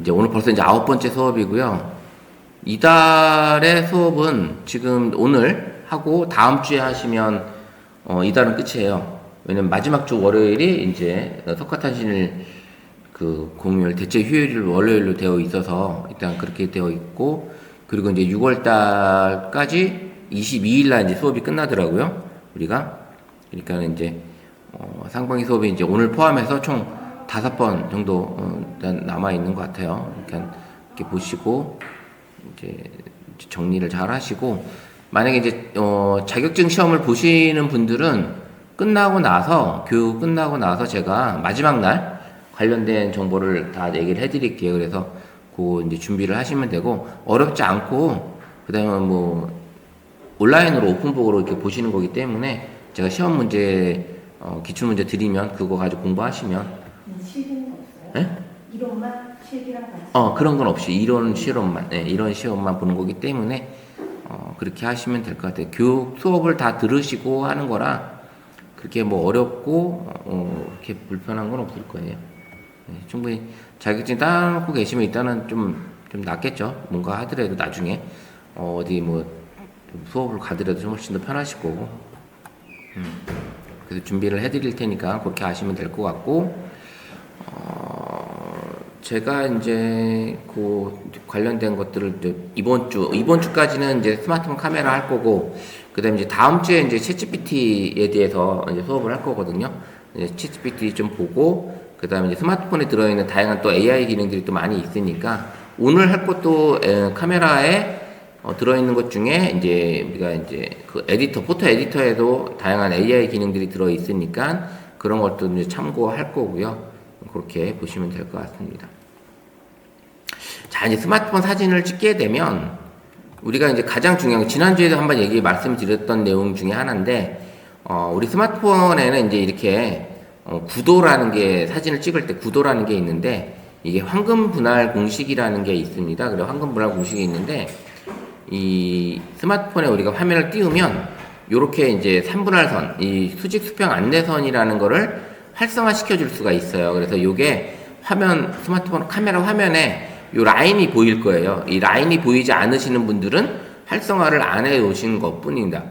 이제 오늘 벌써 이제 9번째 수업이고요. 이달의 수업은 지금 오늘 하고 다음 주에 하시면 이달은 끝이에요. 왜냐면 마지막 주 월요일이 이제 석가탄신일 그 공휴일 대체 휴일을 월요일로 되어 있어서 일단 그렇게 되어 있고, 그리고 이제 6월 달까지 22일 날 이제 수업이 끝나더라고요. 우리가. 그러니까 이제 상반기 수업이 이제 오늘 포함해서 총 5번 정도 일단 남아 있는 것 같아요. 그러니까 이렇게 보시고 이제 정리를 잘 하시고, 만약에 이제 자격증 시험을 보시는 분들은 끝나고 나서, 교육 끝나고 나서 제가 마지막 날 관련된 정보를 다 얘기를 해드릴게요. 그래서 그 이제 준비를 하시면 되고, 어렵지 않고 그다음에 뭐 온라인으로 오픈북으로 이렇게 보시는 거기 때문에 제가 시험 문제 기출 문제 드리면 그거 가지고 공부하시면. 실기는 없어요? 네? 이론만 실기랑 같이? 그런 건 없이 이론 실험만, 네, 이론 시험만 보는 거기 때문에 그렇게 하시면 될 것 같아요. 교육 수업을 다 들으시고 하는 거라 그렇게 뭐 어렵고 그렇게 불편한 건 없을 거예요. 네, 충분히 자격증 따놓고 계시면 일단은 좀 낫겠죠. 뭔가 하더라도 나중에 어디 뭐 수업을 가더라도 좀 훨씬 더 편하실 거고. 그래서 준비를 해드릴 테니까 그렇게 하시면 될 것 같고, 제가 이제 그 관련된 것들을 이제 이번 주까지는 이제 스마트폰 카메라 할 거고, 그다음에 이제 다음 주에 이제 챗GPT에 대해서 이제 수업을 할 거거든요. 이제 챗GPT 좀 보고, 그다음에 이제 스마트폰에 들어있는 다양한 또 AI 기능들이 또 많이 있으니까, 오늘 할 것도 카메라에 들어있는 것 중에 이제 우리가 이제 그 에디터, 포토 에디터에도 다양한 AI 기능들이 들어 있으니까 그런 것도 이제 참고할 거고요. 그렇게 보시면 될 것 같습니다. 자, 이제 스마트폰 사진을 찍게 되면 우리가 이제 가장 중요한, 지난주에도 한번 말씀드렸던 내용 중에 하나인데, 우리 스마트폰에는 이제 이렇게 구도라는 게, 사진을 찍을 때 구도라는 게 있는데, 이게 황금 분할 공식이라는 게 있습니다. 그리고 황금 분할 공식이 있는데, 이 스마트폰에 우리가 화면을 띄우면 요렇게 이제 3분할선, 이 수직 수평 안내선이라는 거를 활성화 시켜줄 수가 있어요. 그래서 요게 스마트폰 카메라 화면에 요 라인이 보일 거예요. 이 라인이 보이지 않으시는 분들은 활성화를 안 해 놓으신 것 뿐입니다.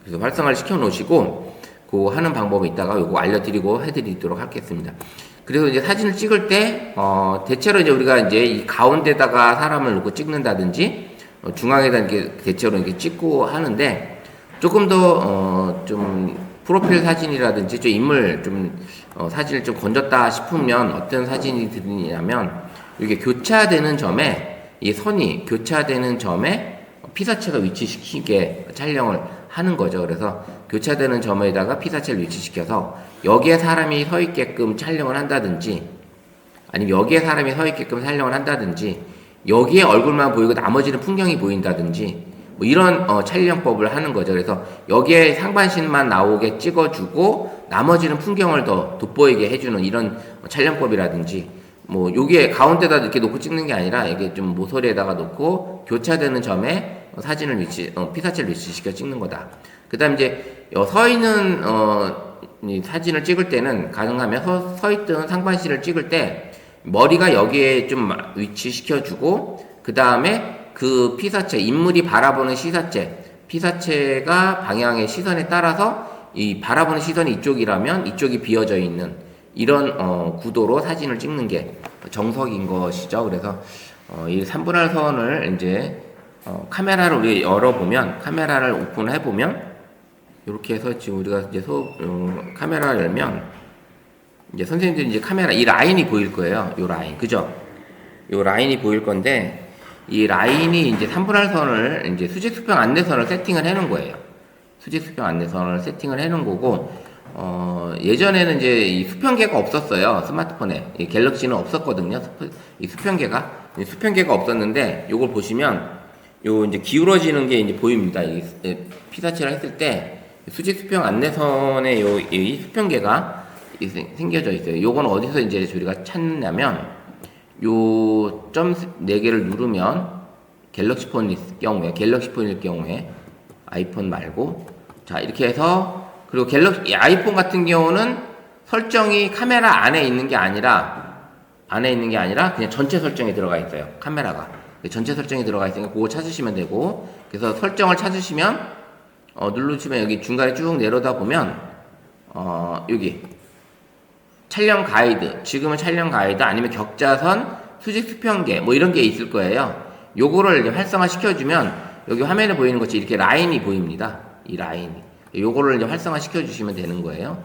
그래서 활성화를 시켜 놓으시고, 그 하는 방법이 있다가 요거 알려드리고 해드리도록 하겠습니다. 그래서 이제 사진을 찍을 때, 대체로 이제 우리가 이제 이 가운데다가 사람을 놓고 찍는다든지, 중앙에다 이렇게 대체로 이렇게 찍고 하는데, 조금 더, 좀, 프로필 사진이라든지, 좀 인물 사진을 좀 건졌다 싶으면 어떤 사진이 드리냐면, 이게 교차되는 점에, 이 선이 교차되는 점에 피사체가 위치시키게 촬영을 하는 거죠. 그래서 교차되는 점에다가 피사체를 위치시켜서 여기에 사람이 서 있게끔 촬영을 한다든지, 아니면 여기에 사람이 서 있게끔 촬영을 한다든지, 여기에 얼굴만 보이고 나머지는 풍경이 보인다든지, 뭐 이런 촬영법을 하는 거죠. 그래서 여기에 상반신만 나오게 찍어주고 나머지는 풍경을 더 돋보이게 해주는 이런 촬영법이라든지, 뭐 여기에 가운데다 이렇게 놓고 찍는 게 아니라 이게 좀 모서리에다가 놓고 교차되는 점에 사진을 피사체를 위치시켜 찍는 거다. 그다음 이제 서 있는 이 사진을 찍을 때는 가능하면 서 있던 상반신을 찍을 때 머리가 여기에 좀 위치시켜주고, 그 다음에 그 피사체, 인물이 바라보는 피사체가 방향의 시선에 따라서 이 바라보는 시선이 이쪽이라면 이쪽이 비어져 있는 이런 구도로 사진을 찍는 게 정석인 것이죠. 그래서 이 3분할 선을 이제 카메라를 우리 열어보면, 카메라를 오픈해보면 이렇게 해서 지금 우리가 이제 카메라를 열면 이제 선생님들이 이제 카메라 이 라인이 보일 거예요. 요 라인, 그죠? 요 라인이 보일 건데, 이 라인이 이제 3분할 선을 이제 수직 수평 안내선을 세팅을 해 놓은 거예요. 수직 수평 안내선을 세팅을 해 놓은 거고, 예전에는 이제 이 수평계가 없었어요. 스마트폰에. 이 갤럭시는 없었거든요. 이 수평계가 없었는데, 요걸 보시면 요 이제 기울어지는 게 이제 보입니다. 이 피사체를 했을 때 수직 수평 안내선에 이 수평계가 생겨져 있어요. 요건 어디서 이제 우리가 찾느냐면, 요 점 4개를 누르면 갤럭시 폰일 경우에 아이폰 말고, 자 이렇게 해서, 그리고 아이폰 같은 경우는 설정이 카메라 안에 있는 게 아니라 안에 있는 게 아니라 그냥 전체 설정에 들어가 있어요. 카메라가. 전체 설정에 들어가 있으니까 그거 찾으시면 되고, 그래서 설정을 찾으시면, 누르시면 여기 중간에 쭉 내려다 보면, 여기. 촬영 가이드. 지금은 촬영 가이드 아니면 격자선, 수직 수평계, 뭐 이런 게 있을 거예요. 요거를 이제 활성화 시켜주면, 여기 화면에 보이는 것이 이렇게 라인이 보입니다. 이 라인이. 요거를 이제 활성화 시켜주시면 되는 거예요.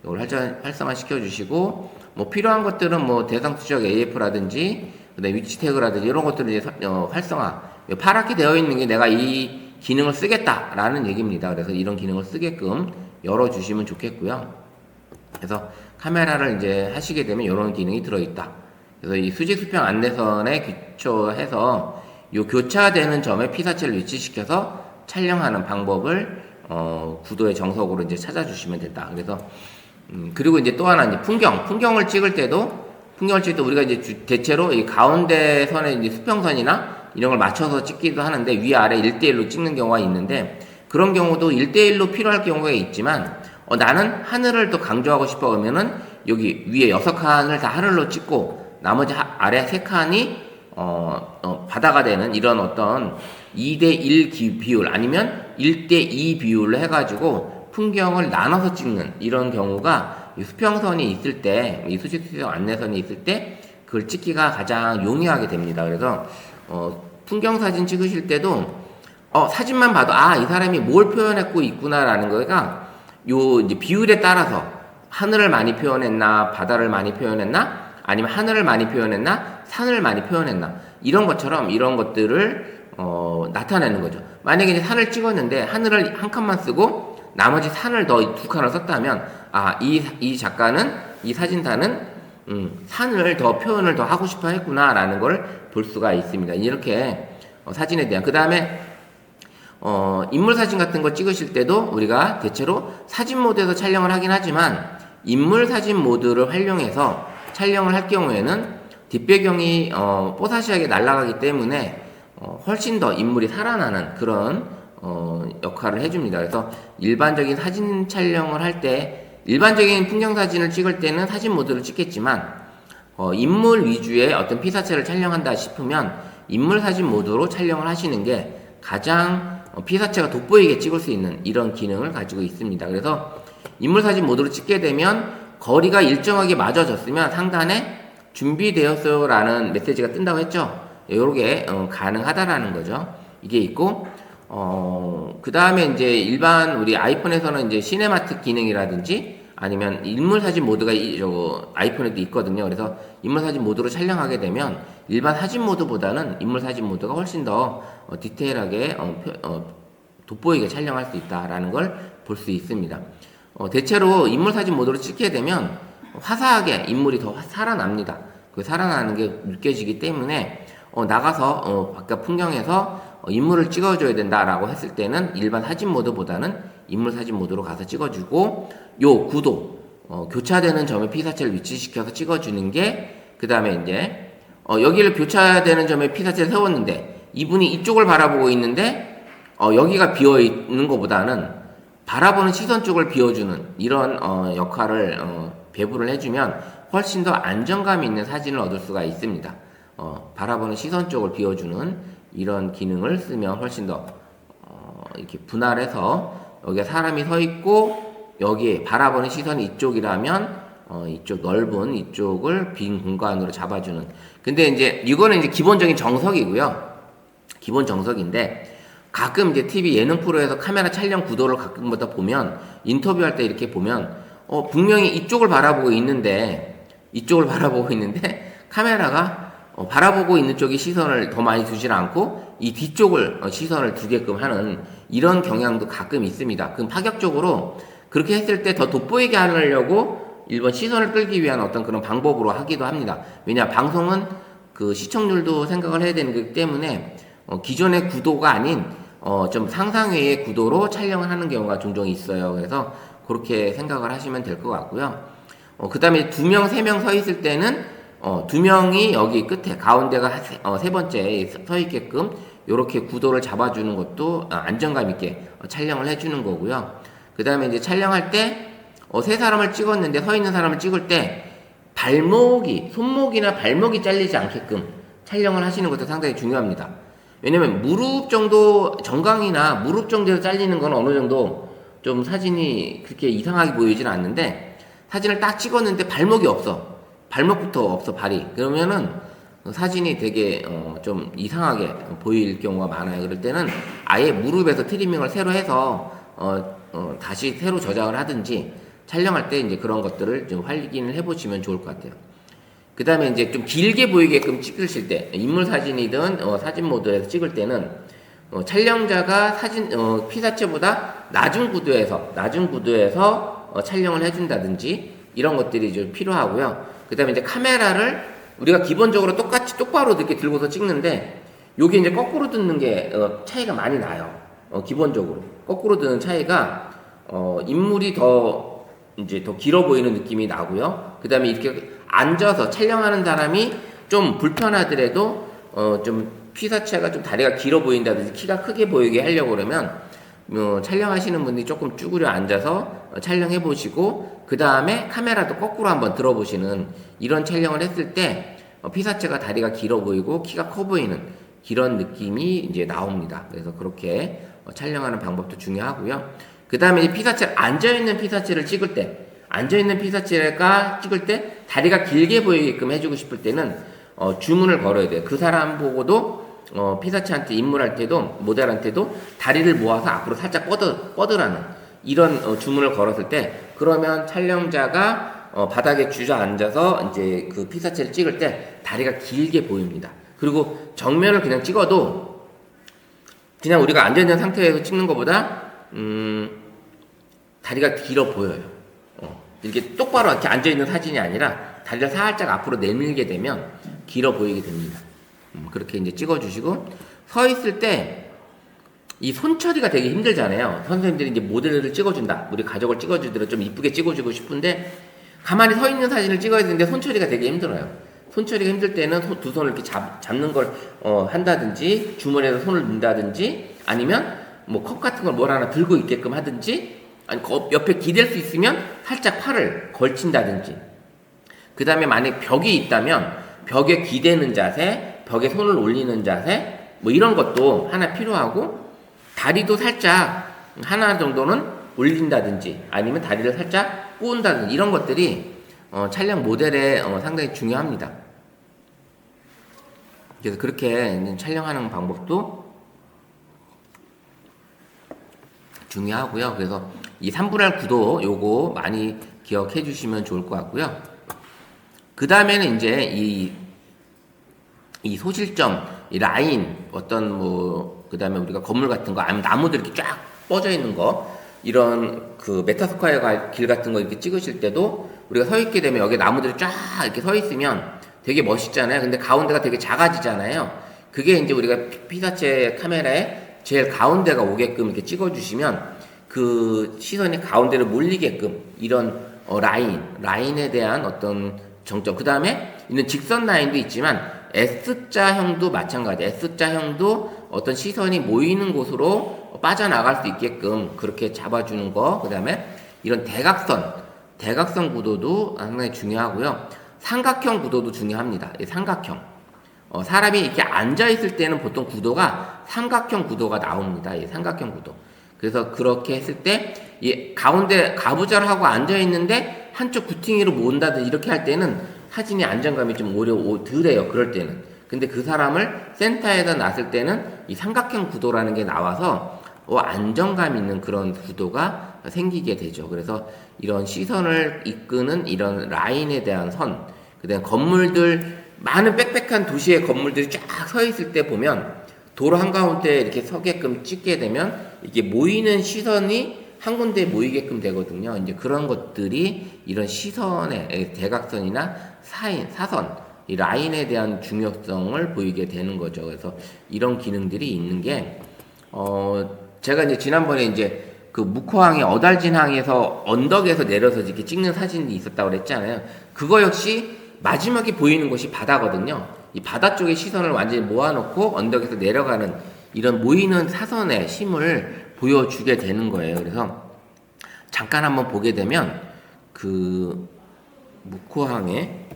요걸 활성화 시켜주시고, 뭐 필요한 것들은 뭐 대상 수적 AF라든지, 그다음에 위치 태그라든지 이런 것들을 이제 활성화. 파랗게 되어 있는 게 내가 이 기능을 쓰겠다라는 얘기입니다. 그래서 이런 기능을 쓰게끔 열어주시면 좋겠고요. 그래서 카메라를 이제 하시게 되면 이런 기능이 들어있다. 그래서 이 수직 수평 안내선에 기초해서 이 교차되는 점에 피사체를 위치시켜서 촬영하는 방법을 구도의 정석으로 이제 찾아주시면 된다. 그래서 그리고 이제 또 하나 이제 풍경을 찍을 때도 우리가 이제 대체로 이 가운데 선에 이제 수평선이나 이런 걸 맞춰서 찍기도 하는데 위아래 1대1로 찍는 경우가 있는데 그런 경우도 1대1로 필요할 경우가 있지만 나는 하늘을 더 강조하고 싶어 그러면은 여기 위에 6칸을 다 하늘로 찍고 나머지 아래 3칸이 바다가 되는 이런 어떤 2대1 비율 아니면 1대2 비율로 해가지고 풍경을 나눠서 찍는 이런 경우가 이 수평선이 있을 때, 이 수직수평 안내선이 있을 때 그걸 찍기가 가장 용이하게 됩니다. 그래서 풍경 사진 찍으실 때도 사진만 봐도 이 사람이 뭘 표현했고 있구나라는 거가 요 이제 비율에 따라서 하늘을 많이 표현했나, 바다를 많이 표현했나, 아니면 하늘을 많이 표현했나, 산을 많이 표현했나 이런 것처럼 이런 것들을 나타내는 거죠. 만약에 이제 산을 찍었는데 하늘을 한 칸만 쓰고 나머지 산을 더 2칸을 썼다면 이 작가는 이 사진사는 산을 더 표현을 더 하고 싶어 했구나라는 걸 볼 수가 있습니다. 이렇게 사진에 대한 그 다음에 인물 사진 같은 거 찍으실 때도 우리가 대체로 사진 모드에서 촬영을 하긴 하지만 인물 사진 모드를 활용해서 촬영을 할 경우에는 뒷배경이 뽀사시하게 날아가기 때문에 훨씬 더 인물이 살아나는 그런 역할을 해줍니다. 그래서 일반적인 사진 촬영을 할 때 일반적인 풍경 사진을 찍을 때는 사진 모드를 찍겠지만 인물 위주의 어떤 피사체를 촬영한다 싶으면 인물 사진 모드로 촬영을 하시는 게 가장 피사체가 돋보이게 찍을 수 있는 이런 기능을 가지고 있습니다. 그래서 인물 사진 모드로 찍게 되면 거리가 일정하게 맞아졌으면 상단에 준비되었어요 라는 메시지가 뜬다고 했죠. 요게 가능하다라는 거죠. 이게 있고 그 다음에 이제 일반 우리 아이폰에서는 이제 시네마틱 기능이라든지 아니면 인물 사진 모드가 아이폰에도 있거든요. 그래서 인물 사진 모드로 촬영하게 되면 일반 사진 모드보다는 인물 사진 모드가 훨씬 더 디테일하게 돋보이게 촬영할 수 있다라는 걸 볼 수 있습니다. 대체로 인물 사진 모드로 찍게 되면 화사하게 인물이 더 살아납니다. 그 살아나는 게 느껴지기 때문에 나가서 바깥 풍경에서 인물을 찍어줘야 된다라고 했을 때는 일반 사진 모드보다는 인물 사진 모드로 가서 찍어주고 요 구도 교차되는 점에 피사체를 위치시켜서 찍어주는 게 그 다음에 이제 여기를 교차되는 점에 피사체를 세웠는데 이분이 이쪽을 바라보고 있는데 여기가 비어 있는 것보다는 바라보는 시선 쪽을 비워주는 이런 역할을 배부를 해주면 훨씬 더 안정감 있는 사진을 얻을 수가 있습니다. 바라보는 시선 쪽을 비워주는 이런 기능을 쓰면 훨씬 더 이렇게 분할해서 여기에 사람이 서 있고 여기에 바라보는 시선이 이쪽이라면 이쪽 넓은 이쪽을 빈 공간으로 잡아주는. 근데 이제 이거는 이제 기본적인 정석이고요. 기본 정석인데 가끔 이제 TV 예능 프로에서 카메라 촬영 구도를 가끔마다 보면 인터뷰할 때 이렇게 보면 분명히 이쪽을 바라보고 있는데 카메라가 바라보고 있는 쪽에 시선을 더 많이 두질 않고 이 뒤쪽을 시선을 두게끔 하는 이런 경향도 가끔 있습니다. 그럼 파격적으로 그렇게 했을 때 더 돋보이게 하려고 일본 시선을 끌기 위한 어떤 그런 방법으로 하기도 합니다. 왜냐 방송은 그 시청률도 생각을 해야 되는 거기 때문에 기존의 구도가 아닌 좀 상상외의 구도로 촬영을 하는 경우가 종종 있어요. 그래서 그렇게 생각을 하시면 될 것 같고요. 그 다음에 2명, 3명 서 있을 때는 2명이 여기 끝에 가운데가 세 번째 서 있게끔 이렇게 구도를 잡아주는 것도 안정감 있게 촬영을 해주는 거고요. 그 다음에 이제 촬영할 때 세 사람을 찍었는데 서 있는 사람을 찍을 때 손목이나 발목이 잘리지 않게끔 촬영을 하시는 것도 상당히 중요합니다. 왜냐면 무릎 정도, 정강이나 무릎 정도에서 잘리는 건 어느 정도 좀 사진이 그렇게 이상하게 보이진 않는데, 사진을 딱 찍었는데 발목이 없어. 발목부터 없어, 발이. 그러면은 사진이 되게 좀 이상하게 보일 경우가 많아요. 그럴 때는 아예 무릎에서 트리밍을 새로 해서 다시 새로 저장을 하든지 촬영할 때 이제 그런 것들을 좀 확인을 해보시면 좋을 것 같아요. 그 다음에 이제 좀 길게 보이게끔 찍으실 때, 인물 사진이든 사진 모드에서 찍을 때는 촬영자가 피사체보다 낮은 구도에서 촬영을 해준다든지 이런 것들이 좀 필요하고요. 그 다음에 이제 카메라를 우리가 기본적으로 똑같이 똑바로 이렇게 들고서 찍는데, 요게 이제 거꾸로 듣는 게 차이가 많이 나요. 기본적으로 거꾸로 드는 차이가 인물이 더 길어 보이는 느낌이 나고요. 그 다음에 이렇게 앉아서 촬영하는 사람이 좀 불편하더라도 좀 피사체가 좀 다리가 길어 보인다든지 키가 크게 보이게 하려고 그러면 촬영하시는 분들이 조금 쭈그려 앉아서 촬영해 보시고, 그 다음에 카메라도 거꾸로 한번 들어보시는 이런 촬영을 했을 때 피사체가 다리가 길어 보이고 키가 커 보이는 그런 느낌이 이제 나옵니다. 그래서 그렇게 촬영하는 방법도 중요하고요. 그 다음에 앉아있는 피사체를 찍을 때, 다리가 길게 보이게끔 해주고 싶을 때는 주문을 걸어야 돼요. 그 사람 보고도 피사체한테, 인물한테도, 모델한테도 다리를 모아서 앞으로 살짝 뻗으라는 이런 주문을 걸었을 때, 그러면 촬영자가 바닥에 주저앉아서 이제 그 피사체를 찍을 때 다리가 길게 보입니다. 그리고 정면을 그냥 찍어도 그냥 우리가 앉아있는 상태에서 찍는 것보다 다리가 길어 보여요. 이렇게 똑바로 이렇게 앉아있는 사진이 아니라 다리를 살짝 앞으로 내밀게 되면 길어 보이게 됩니다. 그렇게 이제 찍어주시고, 서 있을 때 이 손처리가 되게 힘들잖아요. 선생님들이 이제 모델을 찍어준다, 우리 가족을 찍어주더라도 좀 이쁘게 찍어주고 싶은데 가만히 서 있는 사진을 찍어야 되는데 손처리가 되게 힘들어요. 손처리가 힘들 때는 두 손을 이렇게 잡는 걸 한다든지, 주머니에서 손을 넣는다든지, 아니면 뭐 컵 같은 걸 뭘 하나 들고 있게끔 하든지, 아니 옆에 기댈 수 있으면 살짝 팔을 걸친다든지, 그 다음에 만약 벽이 있다면 벽에 기대는 자세, 벽에 손을 올리는 자세, 뭐 이런 것도 하나 필요하고, 다리도 살짝 하나 정도는 올린다든지 아니면 다리를 살짝 꼬은다든지 이런 것들이 촬영 모델에 상당히 중요합니다. 그래서 그렇게 촬영하는 방법도 중요하고요. 그래서 이 3분할 구도 요거 많이 기억해 주시면 좋을 것 같고요. 그 다음에는 이제 이 소실점, 이 라인, 그 다음에 우리가 건물 같은 거, 아니면 나무들 이렇게 쫙 뻗어 있는 거, 이런 그 메타스콰이어 길 같은 거 이렇게 찍으실 때도 우리가 서 있게 되면 여기 나무들이 쫙 이렇게 서 있으면 되게 멋있잖아요. 근데 가운데가 되게 작아지잖아요. 그게 이제 우리가 피사체 카메라에 제일 가운데가 오게끔 이렇게 찍어주시면 그 시선이 가운데로 몰리게끔 이런 라인에 대한 어떤 정점, 그 다음에 있는 직선 라인도 있지만 S자형도 마찬가지. S자형도 어떤 시선이 모이는 곳으로 빠져나갈 수 있게끔 그렇게 잡아주는 거. 그 다음에 이런 대각선 구도도 상당히 중요하고요. 삼각형 구도도 중요합니다. 삼각형. 사람이 이렇게 앉아있을 때는 보통 구도가 삼각형 구도가 나옵니다. 삼각형 구도. 그래서 그렇게 했을 때, 가운데 가부좌를 하고 앉아있는데 한쪽 구팅이로 모은다든지 이렇게 할 때는 사진이 안정감이 좀 오히려 덜해요. 그럴 때는. 근데 그 사람을 센터에다 놨을 때는 이 삼각형 구도라는 게 나와서 안정감 있는 그런 구도가 생기게 되죠. 그래서 이런 시선을 이끄는 이런 라인에 대한 선, 그다음 건물들, 많은 빽빽한 도시의 건물들이 쫙 서 있을 때 보면 도로 한가운데 이렇게 서게끔 찍게 되면 이게 모이는 시선이 한 군데에 모이게끔 되거든요. 이제 그런 것들이 이런 시선의 대각선이나 사선, 이 라인에 대한 중요성을 보이게 되는 거죠. 그래서 이런 기능들이 있는 게, 제가 이제 지난번에 이제 그 묵호항의 어달진항에서 언덕에서 내려서 이렇게 찍는 사진이 있었다고 그랬잖아요. 그거 역시 마지막에 보이는 곳이 바다거든요. 이 바다 쪽에 시선을 완전히 모아놓고 언덕에서 내려가는 이런 모이는 사선의 힘을 보여주게 되는 거예요. 그래서 잠깐 한번 보게 되면 무코항에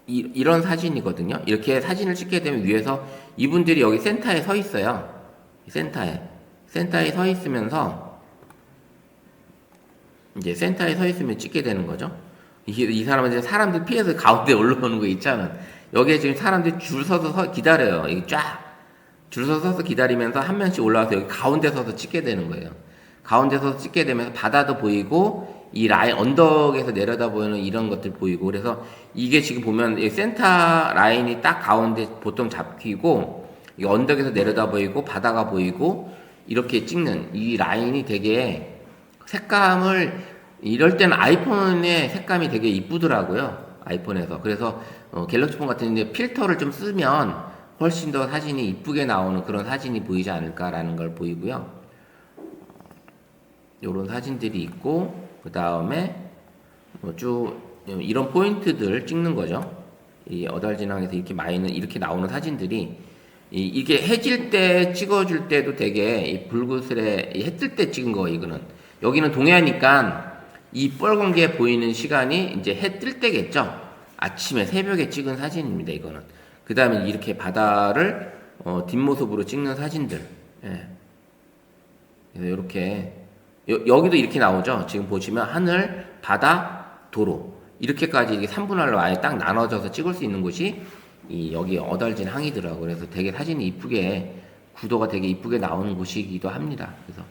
이런 사진이거든요. 이렇게 사진을 찍게 되면 위에서 이분들이 여기 센터에 서 있어요. 센터에 서 있으면서 이제 센터에 서 있으면 찍게 되는 거죠. 이 사람은 이제 사람들 피해서 가운데 올라오는 거 있잖아. 여기에 지금 사람들이 줄 서서 기다려요. 이게 쫙 줄 서서 기다리면서 한 명씩 올라와서 여기 가운데 서서 찍게 되는 거예요. 가운데 서서 찍게 되면서 바다도 보이고 이 라인 언덕에서 내려다 보이는 이런 것들 보이고, 그래서 이게 지금 보면 이 센터 라인이 딱 가운데 보통 잡히고 이 언덕에서 내려다 보이고 바다가 보이고 이렇게 찍는 이 라인이 되게 색감을, 이럴 때는 아이폰의 색감이 되게 이쁘더라고요. 아이폰에서. 그래서 갤럭시폰 같은 데 필터를 좀 쓰면 훨씬 더 사진이 이쁘게 나오는 그런 사진이 보이지 않을까라는 걸 보이고요. 요런 사진들이 있고, 그 다음에 쭉 이런 포인트들 찍는 거죠. 이 어달진항에서 이렇게 이렇게 나오는 사진들이 이게 해질 때 찍어줄 때도 되게 이 불그스레 해 뜰 때 찍은 거. 이거는 여기는 동해니까 이 빨간 게 보이는 시간이 이제 해 뜰 때겠죠. 아침에 새벽에 찍은 사진입니다. 이거는. 그 다음에 이렇게 바다를 뒷모습으로 찍는 사진들. 예. 그래서 이렇게 여기도 이렇게 나오죠. 지금 보시면 하늘, 바다, 도로 이렇게까지 이게 3분할로 아예 딱 나눠져서 찍을 수 있는 곳이 이 여기 어달진 항이더라고요. 그래서 되게 사진이 이쁘게, 구도가 되게 이쁘게 나오는 곳이기도 합니다. 그래서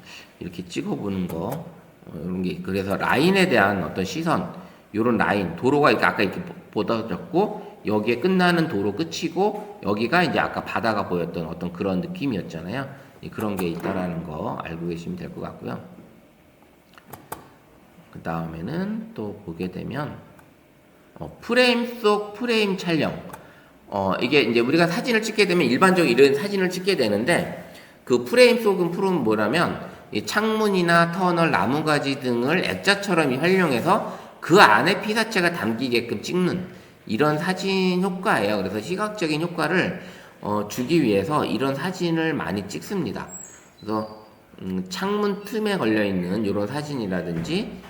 이렇게 찍어보는 거, 이런 게, 그래서 라인에 대한 어떤 시선, 요런 라인, 도로가 이렇게 아까 이렇게 보다졌고 여기에 끝나는 도로 끝이고 여기가 이제 아까 바다가 보였던 어떤 그런 느낌이었잖아요. 그런 게 있다라는 거 알고 계시면 될 것 같고요. 그 다음에는 또 보게 되면 프레임 속 프레임 촬영. 이게 이제 우리가 사진을 찍게 되면 일반적으로 이런 사진을 찍게 되는데, 그 프레임 속은 뭐라면 이 창문이나 터널, 나무가지 등을 액자처럼 활용해서 그 안에 피사체가 담기게끔 찍는 이런 사진 효과예요. 그래서 시각적인 효과를 주기 위해서 이런 사진을 많이 찍습니다. 그래서 창문 틈에 걸려 있는 이런 사진이라든지,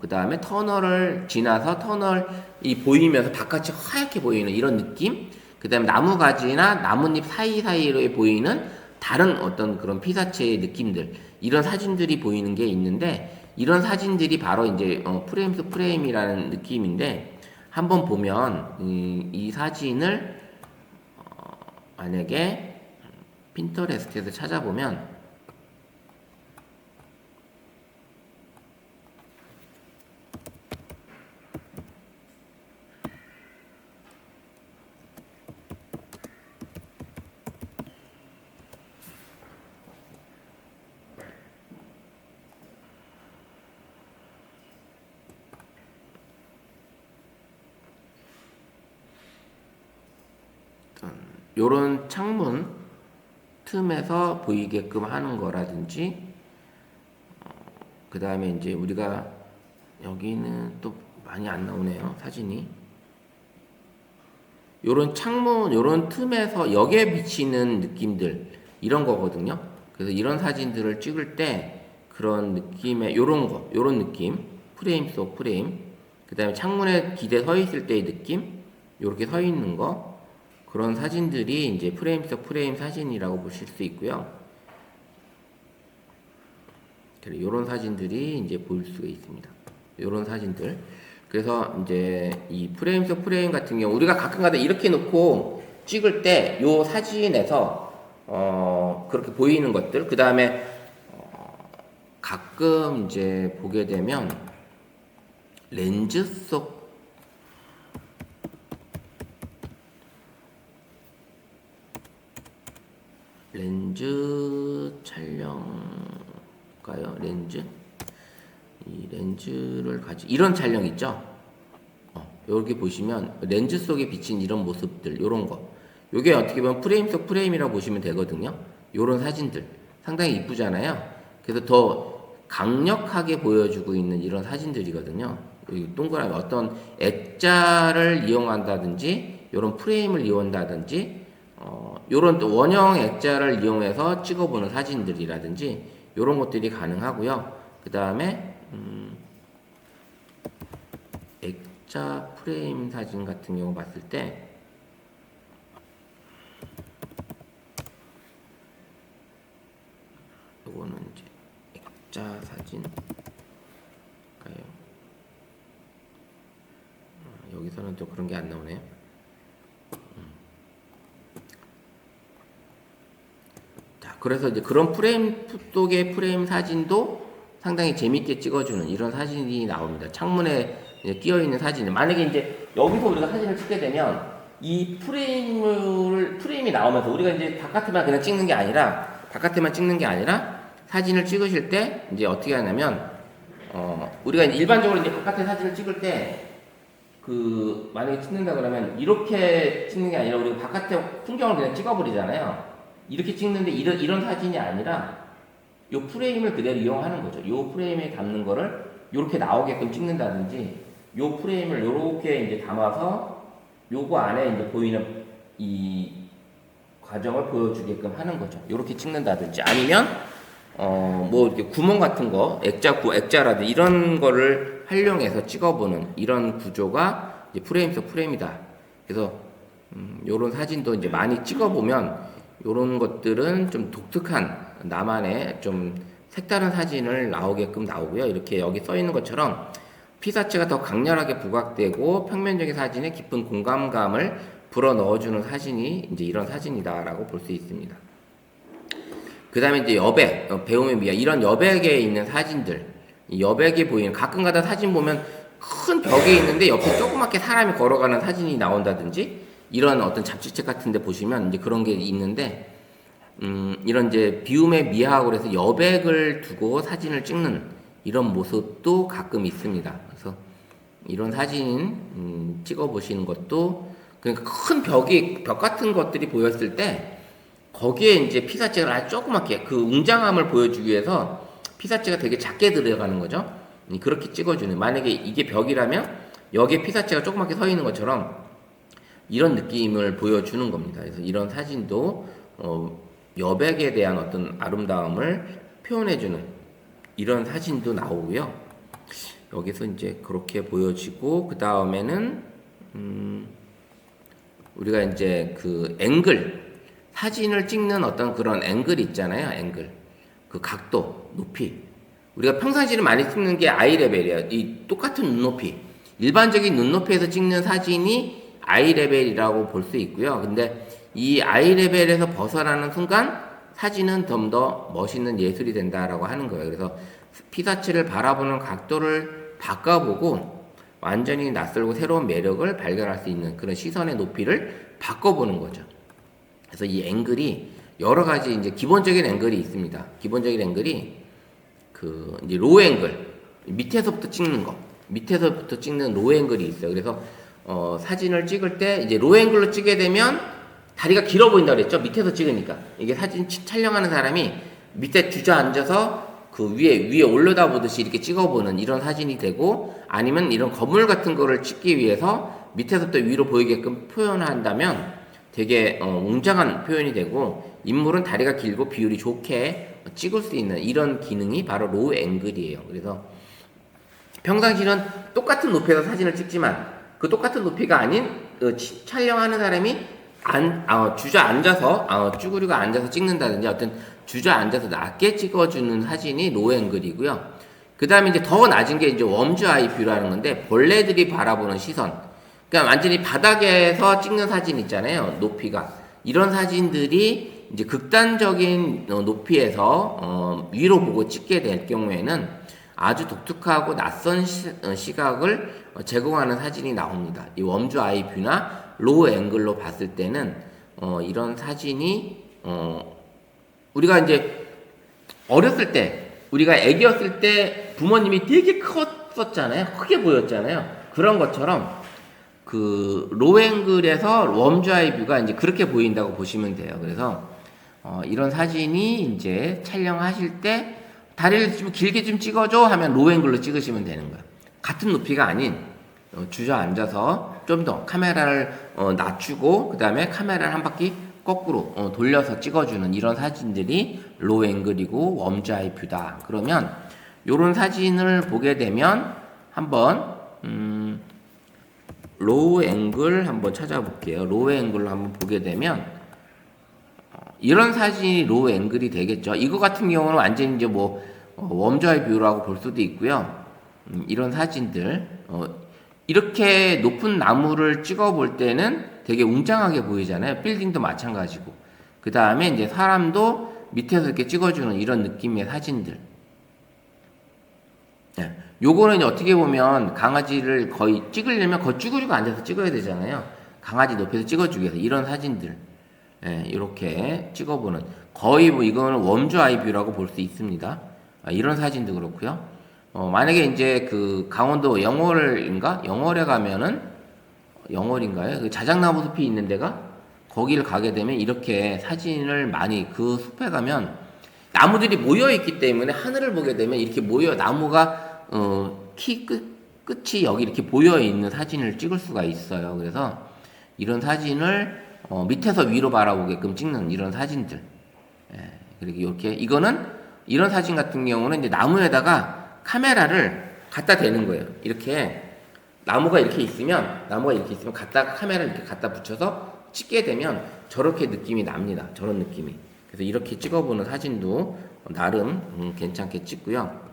그 다음에 터널을 지나서 터널이 보이면서 바깥이 하얗게 보이는 이런 느낌, 그 다음에 나무가지나 나뭇잎 사이사이로 보이는 다른 어떤 그런 피사체의 느낌들, 이런 사진들이 보이는 게 있는데, 이런 사진들이 바로 이제 프레임 속 프레임이라는 느낌인데, 한번 보면 이 사진을 만약에 핀터레스트에서 찾아보면 요런 창문 틈에서 보이게끔 하는 거라든지, 그 다음에 이제 우리가 여기는 또 많이 안 나오네요, 사진이. 요런 창문, 요런 틈에서 여기에 비치는 느낌들, 이런 거거든요. 그래서 이런 사진들을 찍을 때 그런 느낌의 요런 느낌, 프레임 속 프레임, 그 다음에 창문에 기대 서 있을 때의 느낌, 요렇게 서 있는 거, 그런 사진들이 이제 프레임 속 프레임 사진이라고 보실 수 있고요. 이런 사진들이 이제 보일 수가 있습니다. 이런 사진들. 그래서 이제 이 프레임 속 프레임 같은 경우 우리가 가끔가다 이렇게 놓고 찍을 때 요 사진에서 그렇게 보이는 것들, 그 다음에 가끔 이제 보게 되면 렌즈 속 렌즈 촬영가요? 이 렌즈를 이런 촬영 있죠? 여기 보시면 렌즈 속에 비친 이런 모습들, 요런 거. 요게 어떻게 보면 프레임 속 프레임이라고 보시면 되거든요. 요런 사진들. 상당히 이쁘잖아요. 그래서 더 강력하게 보여주고 있는 이런 사진들이거든요. 이 동그라미 어떤 액자를 이용한다든지 이런 프레임을 이용한다든지 이런 원형 액자를 이용해서 찍어보는 사진들이라든지 이런 것들이 가능하고요. 그 다음에 액자 프레임 사진 같은 경우 봤을 때 요거는 이제 액자 사진일까요? 여기서는 또 그런 게 안 나오네요. 자, 그래서 이제 그런 프레임 속의 프레임 사진도 상당히 재밌게 찍어주는 이런 사진이 나옵니다. 창문에 끼어 있는 사진. 만약에 이제 여기서 우리가 사진을 찍게 되면 이 프레임이 나오면서 우리가 이제 바깥에만 그냥 찍는 게 아니라 사진을 찍으실 때 이제 어떻게 하냐면 우리가 이제 일반적으로 이제 바깥에 사진을 찍을 때 만약에 찍는다 그러면 이렇게 찍는 게 아니라 우리가 바깥에 풍경을 그냥 찍어버리잖아요. 이렇게 찍는데 이런 사진이 아니라 요 프레임을 그대로 이용하는 거죠. 요 프레임에 담는 거를 요렇게 나오게끔 찍는다든지 요 프레임을 요렇게 이제 담아서 요거 안에 이제 보이는 이 과정을 보여주게끔 하는 거죠. 요렇게 찍는다든지 아니면 뭐 이렇게 구멍 같은 거 액자라든지 이런 거를 활용해서 찍어보는 이런 구조가 이제 프레임 속 프레임이다. 그래서 요런 사진도 이제 많이 찍어보면 요런 것들은 좀 독특한 나만의 좀 색다른 사진을 나오게끔 나오고요. 이렇게 여기 써 있는 것처럼 피사체가 더 강렬하게 부각되고 평면적인 사진에 깊은 공감감을 불어 넣어주는 사진이 이제 이런 사진이다라고 볼 수 있습니다. 그 다음에 이제 여백, 배움의 미학, 이런 여백에 있는 사진들, 여백에 보이는 가끔가다 사진 보면 큰 벽에 있는데 옆에 조그맣게 사람이 걸어가는 사진이 나온다든지 이런 어떤 잡지책 같은 데 보시면 이제 그런 게 있는데 이런 이제 비움의 미학으로 해서 여백을 두고 사진을 찍는 이런 모습도 가끔 있습니다. 그래서 이런 사진 찍어 보시는 것도 그러니까 큰 벽 같은 것들이 보였을 때 거기에 이제 피사체를 아주 조그맣게 그 웅장함을 보여주기 위해서 피사체가 되게 작게 들어가는 거죠. 그렇게 찍어주는 만약에 이게 벽이라면 여기에 피사체가 조그맣게 서 있는 것처럼 이런 느낌을 보여주는 겁니다. 그래서 이런 사진도 여백에 대한 어떤 아름다움을 표현해주는 이런 사진도 나오고요. 여기서 이제 그렇게 보여지고 그 다음에는 우리가 이제 그 앵글 사진을 찍는 어떤 그런 앵글 있잖아요. 앵글 그 각도, 높이 우리가 평상시에 많이 찍는 게 아이 레벨이에요. 이 똑같은 눈높이 일반적인 눈높이에서 찍는 사진이 아이 레벨이라고 볼 수 있고요. 근데 이 아이 레벨에서 벗어나는 순간 사진은 좀 더 멋있는 예술이 된다라고 하는 거예요. 그래서 피사체를 바라보는 각도를 바꿔보고 완전히 낯설고 새로운 매력을 발견할 수 있는 그런 시선의 높이를 바꿔보는 거죠. 그래서 이 앵글이 여러 가지 이제 기본적인 앵글이 있습니다. 기본적인 앵글이 그 이제 로우 앵글 밑에서부터 찍는 로우 앵글이 있어요. 그래서 사진을 찍을 때 이제 로우 앵글로 찍게 되면 다리가 길어 보인다 그랬죠. 밑에서 찍으니까 이게 사진 촬영하는 사람이 밑에 주저앉아서 그 위에 올려다보듯이 이렇게 찍어보는 이런 사진이 되고 아니면 이런 건물 같은 거를 찍기 위해서 밑에서부터 위로 보이게끔 표현한다면 되게 웅장한 표현이 되고 인물은 다리가 길고 비율이 좋게 찍을 수 있는 이런 기능이 바로 로우 앵글이에요. 그래서 평상시는 똑같은 높이에서 사진을 찍지만 그 똑같은 높이가 아닌 촬영하는 사람이 주저앉아서 쭈그리고 앉아서 찍는다든지 어떤 주저앉아서 낮게 찍어주는 사진이 로우 앵글이고요. 그 다음에 이제 더 낮은 게 이제 웜즈 아이 뷰라는 건데 벌레들이 바라보는 시선. 그러니까 완전히 바닥에서 찍는 사진 있잖아요. 높이가 이런 사진들이 이제 극단적인 높이에서 위로 보고 찍게 될 경우에는 아주 독특하고 낯선 시각을 제공하는 사진이 나옵니다. 이 웜즈 아이 뷰나 로우 앵글로 봤을 때는 이런 사진이 우리가 이제 어렸을 때 우리가 애기였을 때 부모님이 되게 컸었잖아요. 크게 보였잖아요. 그런 것처럼 그 로우 앵글에서 웜즈 아이 뷰가 이제 그렇게 보인다고 보시면 돼요. 그래서 이런 사진이 이제 촬영하실 때 다리를 좀 길게 좀 찍어줘 하면 로우 앵글로 찍으시면 되는 거예요. 같은 높이가 아닌 주저앉아서 좀 더 카메라를 낮추고 그 다음에 카메라를 한 바퀴 거꾸로 돌려서 찍어주는 이런 사진들이 로우 앵글이고 웜즈 아이 뷰다. 그러면 요런 사진을 보게 되면 한번 로우 앵글 한번 찾아볼게요. 로우 앵글로 한번 보게 되면 이런 사진이 로우 앵글이 되겠죠. 이거 같은 경우는 완전히 이제 뭐 웜즈 아이 뷰라고 볼 수도 있고요. 이런 사진들 이렇게 높은 나무를 찍어 볼 때는 되게 웅장하게 보이잖아요. 빌딩도 마찬가지고. 그 다음에 이제 사람도 밑에서 이렇게 찍어주는 이런 느낌의 사진들. 예. 요거는 어떻게 보면 강아지를 거의 찍으려면 거의 쭈그리고 앉아서 찍어야 되잖아요. 강아지 높이에서 찍어주기 위해서 이런 사진들. 예, 이렇게 찍어보는. 거의 뭐 이거는 웜즈 아이 뷰라고 볼 수 있습니다. 이런 사진도 그렇고요. 만약에 이제 그 강원도 영월에 가면은 영월인가요? 그 자작나무 숲이 있는 데가 거기를 가게 되면 이렇게 사진을 많이 그 숲에 가면 나무들이 모여 있기 때문에 하늘을 보게 되면 이렇게 모여 나무가 끝이 여기 이렇게 모여 있는 사진을 찍을 수가 있어요. 그래서 이런 사진을 밑에서 위로 바라보게끔 찍는 이런 사진들. 예, 그리고 이렇게 이런 사진 같은 경우는 이제 나무에다가 카메라를 갖다 대는 거예요. 이렇게 나무가 이렇게 있으면 갖다 카메라를 이렇게 갖다 붙여서 찍게 되면 저렇게 느낌이 납니다. 저런 느낌이. 그래서 이렇게 찍어보는 사진도 나름 괜찮게 찍고요.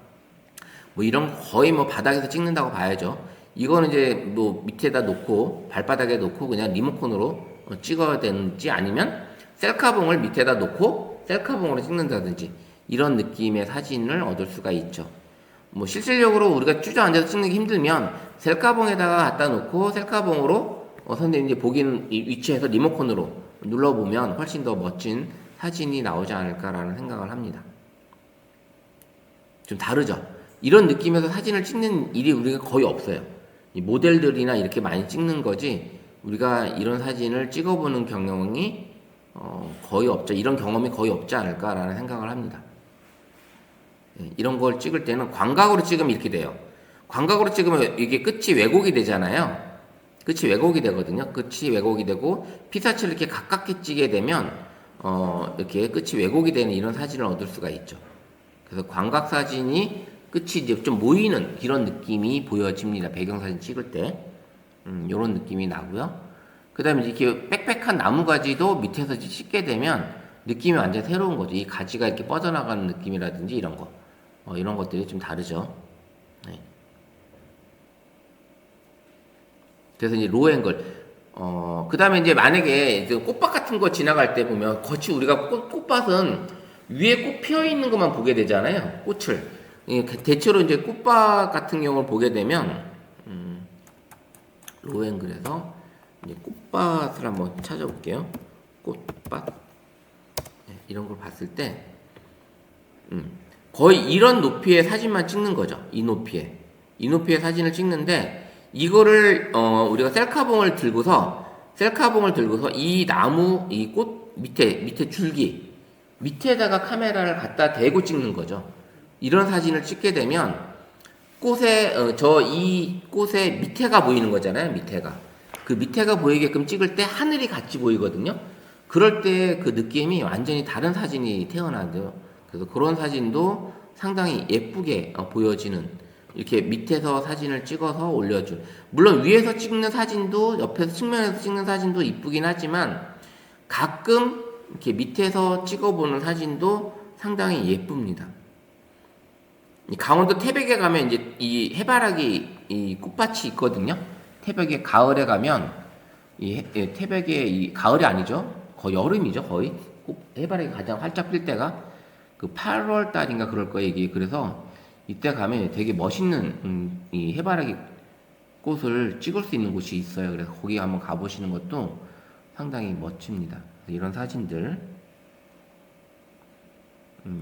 뭐 이런 거 거의 뭐 바닥에서 찍는다고 봐야죠. 이거는 이제 뭐 밑에다 놓고 발바닥에 놓고 그냥 리모컨으로 찍어야 되는지 아니면 셀카봉을 밑에다 놓고 셀카봉으로 찍는다든지 이런 느낌의 사진을 얻을 수가 있죠. 뭐 실질적으로 우리가 주저앉아서 찍는 게 힘들면 셀카봉에다가 갖다 놓고 셀카봉으로 선생님이 보기는 위치에서 리모컨으로 눌러보면 훨씬 더 멋진 사진이 나오지 않을까라는 생각을 합니다. 좀 다르죠? 이런 느낌에서 사진을 찍는 일이 우리가 거의 없어요. 이 모델들이나 이렇게 많이 찍는 거지 우리가 이런 사진을 찍어보는 경험이 거의 없죠. 이런 경험이 거의 없지 않을까라는 생각을 합니다. 이런 걸 찍을 때는 광각으로 찍으면 이렇게 돼요. 광각으로 찍으면 이게 끝이 왜곡이 되잖아요. 끝이 왜곡이 되거든요. 끝이 왜곡이 되고 피사체를 이렇게 가깝게 찍게 되면 이렇게 끝이 왜곡이 되는 이런 사진을 얻을 수가 있죠. 그래서 광각 사진이 끝이 이제 좀 모이는 이런 느낌이 보여집니다. 배경사진 찍을 때 이런 느낌이 나고요. 그 다음에 이렇게 빽빽한 나무가지도 밑에서 찍게 되면 느낌이 완전 새로운 거죠. 이 가지가 이렇게 뻗어나가는 느낌이라든지 이런 거. 이런 것들이 좀 다르죠. 네. 그래서 이제 로우 앵글. 그 다음에 이제 만약에 이제 꽃밭 같은 거 지나갈 때 보면 거치 우리가 꽃밭은 위에 꽃 피어 있는 것만 보게 되잖아요. 꽃을. 대체로 이제 꽃밭 같은 경우를 보게 되면, 로우 앵글에서 이제 꽃밭을 한번 찾아볼게요. 꽃밭. 네, 이런 걸 봤을 때, 거의 이런 높이의 사진만 찍는 거죠. 이 높이의 사진을 찍는데 이거를 우리가 셀카봉을 들고서 이 나무 이 꽃 밑에 줄기 밑에다가 카메라를 갖다 대고 찍는 거죠. 이런 사진을 찍게 되면 이 꽃의 밑에가 보이는 거잖아요. 그 밑에가 보이게끔 찍을 때 하늘이 같이 보이거든요. 그럴 때 그 느낌이 완전히 다른 사진이 태어나죠. 그래서 그런 사진도 상당히 예쁘게 보여지는 이렇게 밑에서 사진을 찍어서 올려준 물론 위에서 찍는 사진도 옆에서 측면에서 찍는 사진도 이쁘긴 하지만 가끔 이렇게 밑에서 찍어보는 사진도 상당히 예쁩니다. 강원도 태백에 가면 이제 이 해바라기 이 꽃밭이 있거든요. 태백에 가을에 가면 태백에 이 가을이 아니죠. 거의 여름이죠. 거의 해바라기 가장 활짝 필 때가 그 8월 달인가 그럴 거예요. 이게 그래서 이때 가면 되게 멋있는 이 해바라기 꽃을 찍을 수 있는 곳이 있어요. 그래서 거기 한번 가보시는 것도 상당히 멋집니다. 이런 사진들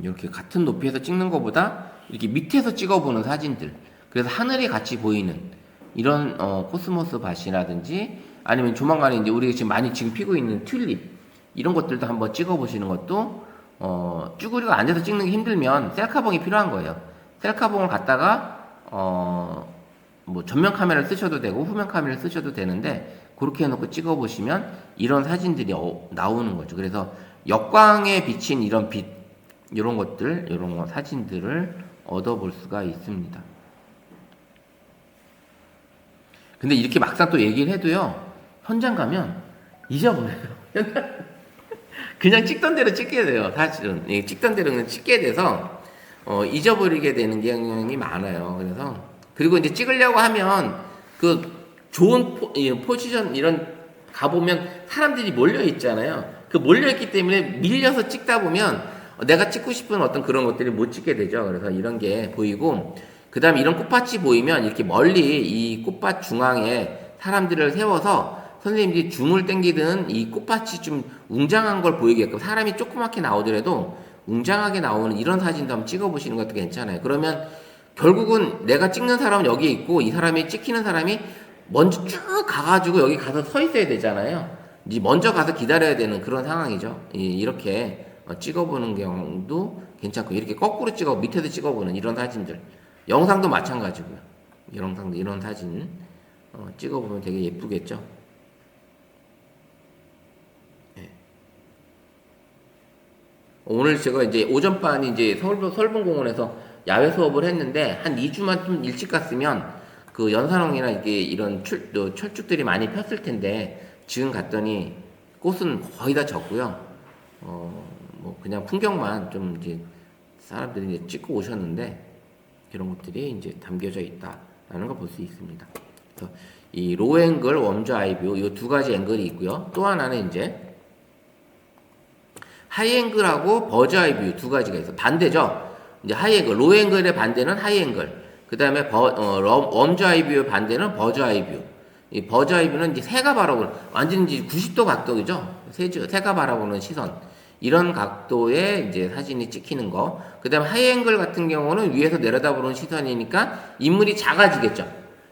이렇게 같은 높이에서 찍는 것보다 이렇게 밑에서 찍어보는 사진들. 그래서 하늘이 같이 보이는 이런 코스모스 밭이라든지 아니면 조만간에 이제 우리가 지금 피고 있는 튤립 이런 것들도 한번 찍어보시는 것도 쭈그리고 앉아서 찍는 게 힘들면 셀카봉이 필요한 거예요. 셀카봉을 갖다가 뭐 전면 카메라를 쓰셔도 되고 후면 카메라를 쓰셔도 되는데 그렇게 해놓고 찍어보시면 이런 사진들이 나오는 거죠. 그래서 역광에 비친 이런 빛, 이런 것들, 이런 거 사진들을 얻어볼 수가 있습니다. 근데 이렇게 막상 또 얘기를 해도요, 현장 가면 잊어버려요. 그냥 찍던 대로 찍게 돼요. 사실은 찍던 대로 그냥 찍게 돼서 잊어버리게 되는 경향이 많아요. 그래서 그리고 이제 찍으려고 하면 그 좋은 포지션 이런 가보면 사람들이 몰려 있잖아요. 그 몰려 있기 때문에 밀려서 찍다 보면 내가 찍고 싶은 어떤 그런 것들이 못 찍게 되죠. 그래서 이런 게 보이고, 그 다음에 이런 꽃밭이 보이면 이렇게 멀리 이 꽃밭 중앙에 사람들을 세워서 선생님들이 줌을 당기든 이 꽃밭이 좀 웅장한 걸 보이게끔, 사람이 조그맣게 나오더라도 웅장하게 나오는 이런 사진도 한번 찍어보시는 것도 괜찮아요. 그러면 결국은 내가 찍는 사람은 여기 있고 이 사람이 찍히는 사람이 먼저 쭉 가가지고 여기 가서 서 있어야 되잖아요. 이제 먼저 가서 기다려야 되는 그런 상황이죠. 이렇게 찍어보는 경우도 괜찮고, 이렇게 거꾸로 찍어 밑에서 찍어보는 이런 사진들, 영상도 마찬가지고요. 영상도 이런 사진 찍어보면 되게 예쁘겠죠. 네. 오늘 제가 이제 오전반이 이제 서울본공원에서 야외 수업을 했는데 한 2주만 좀 일찍 갔으면 그 연산홍이나 이게 이런 철쭉들이 많이 폈을 텐데 지금 갔더니 꽃은 거의 다 졌고요. 뭐 그냥 풍경만 좀 이제 사람들이 이제 찍고 오셨는데 이런 것들이 이제 담겨져 있다라는 걸 볼 수 있습니다. 그래서 이 로우 앵글, 웜즈 아이뷰 이 두 가지 앵글이 있고요. 또 하나는 이제 하이 앵글하고 버즈 아이뷰 두 가지가 있어요. 반대죠. 이제 하이 앵글, 로우 앵글의 반대는 하이 앵글. 그 다음에 웜즈 아이뷰의 반대는 버즈 아이뷰. 이 버즈 아이뷰는 이제 새가 바라보는, 완전 이제 90도 각도이죠. 새가 바라보는 시선. 이런 각도의 이제 사진이 찍히는 거. 그 다음에 하이 앵글 같은 경우는 위에서 내려다보는 시선이니까 인물이 작아지겠죠.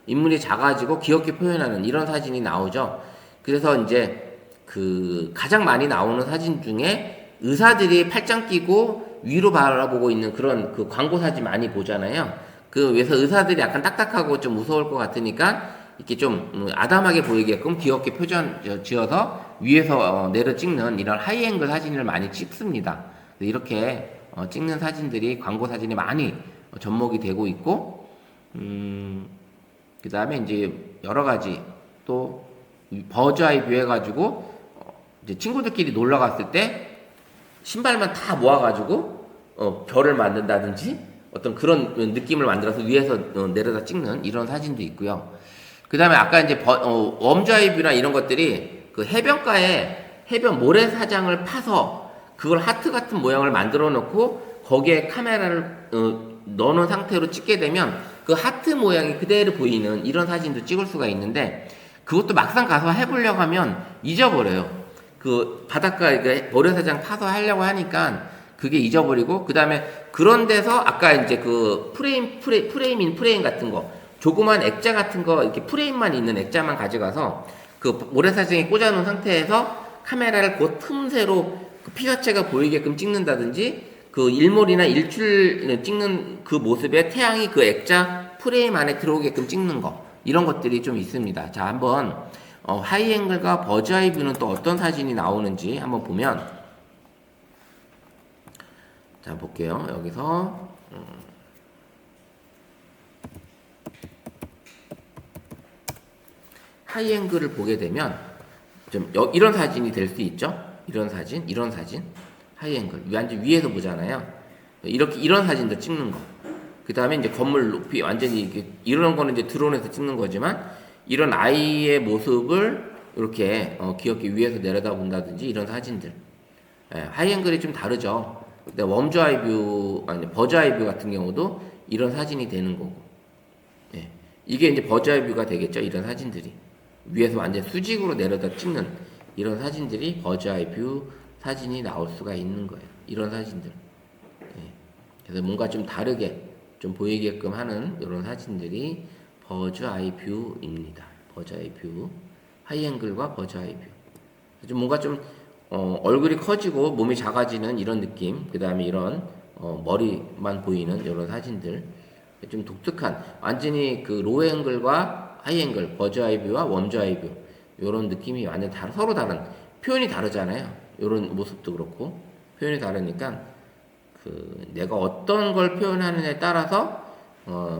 인물이 작아지고 귀엽게 표현하는 이런 사진이 나오죠. 그래서 이제 그 가장 많이 나오는 사진 중에 의사들이 팔짱 끼고 위로 바라보고 있는 그런 그 광고 사진 많이 보잖아요. 그 위에서 의사들이 약간 딱딱하고 좀 무서울 것 같으니까 이렇게 좀 아담하게 보이게끔 귀엽게 표정 지어서 위에서 내려 찍는 이런 하이앵글 사진을 많이 찍습니다. 이렇게 찍는 사진들이 광고 사진이 많이 접목이 되고 있고, 그 다음에 이제 여러 가지 또 버즈 아이 뷰 해가지고 이제 친구들끼리 놀러 갔을 때 신발만 다 모아가지고 별을 만든다든지 어떤 그런 느낌을 만들어서 위에서 내려다 찍는 이런 사진도 있고요. 그 다음에 아까 이제 웜즈 아이 뷰나 이런 것들이 그 해변가에 해변 모래사장을 파서 그걸 하트 같은 모양을 만들어 놓고 거기에 카메라를 넣어놓은 상태로 찍게 되면 그 하트 모양이 그대로 보이는 이런 사진도 찍을 수가 있는데, 그것도 막상 가서 해보려고 하면 잊어버려요. 그 바닷가 모래사장 파서 하려고 하니까 그게 잊어버리고, 그 다음에 그런 데서 아까 이제 그 프레임 같은 거, 조그만 액자 같은 거, 이렇게 프레임만 있는 액자만 가져가서 그 모래사장에 꽂아놓은 상태에서 카메라를 그 틈새로 그 피사체가 보이게끔 찍는다든지, 그 일몰이나 일출 찍는 그 모습에 태양이 그 액자 프레임 안에 들어오게끔 찍는 거, 이런 것들이 좀 있습니다. 자, 한번 하이앵글과 버즈 아이 뷰는 또 어떤 사진이 나오는지 한번 보면, 자 볼게요. 여기서 하이앵글을 보게 되면 좀 이런 사진이 될 수 있죠. 이런 사진, 하이앵글 완전 위에서 보잖아요. 이렇게 이런 사진도 찍는 거. 그 다음에 이제 건물 높이 완전히 이런 거는 이제 드론에서 찍는 거지만, 이런 아이의 모습을 이렇게 귀엽게 위에서 내려다본다든지 이런 사진들. 하이앵글이 좀 다르죠. 근데 웜즈 아이뷰 아니 버즈 아이뷰 같은 경우도 이런 사진이 되는 거고, 이게 이제 버즈 아이뷰가 되겠죠. 이런 사진들이 위에서 완전 수직으로 내려다 찍는 이런 사진들이 버즈 아이뷰 사진이 나올 수가 있는 거예요. 이런 사진들. 그래서 뭔가 좀 다르게 좀 보이게끔 하는 이런 사진들이 버즈 아이뷰입니다. 버즈 아이뷰, 하이앵글과 버즈 아이뷰. 좀 뭔가 좀 얼굴이 커지고 몸이 작아지는 이런 느낌. 그 다음에 이런 머리만 보이는 이런 사진들. 좀 독특한 완전히 그 로우 앵글과 하이 앵글, 버즈 아이뷰와 웜즈 아이뷰 이런 느낌이 완전 서로 다른 표현이 다르잖아요. 이런 모습도 그렇고 표현이 다르니까 그 내가 어떤 걸 표현하느냐에 따라서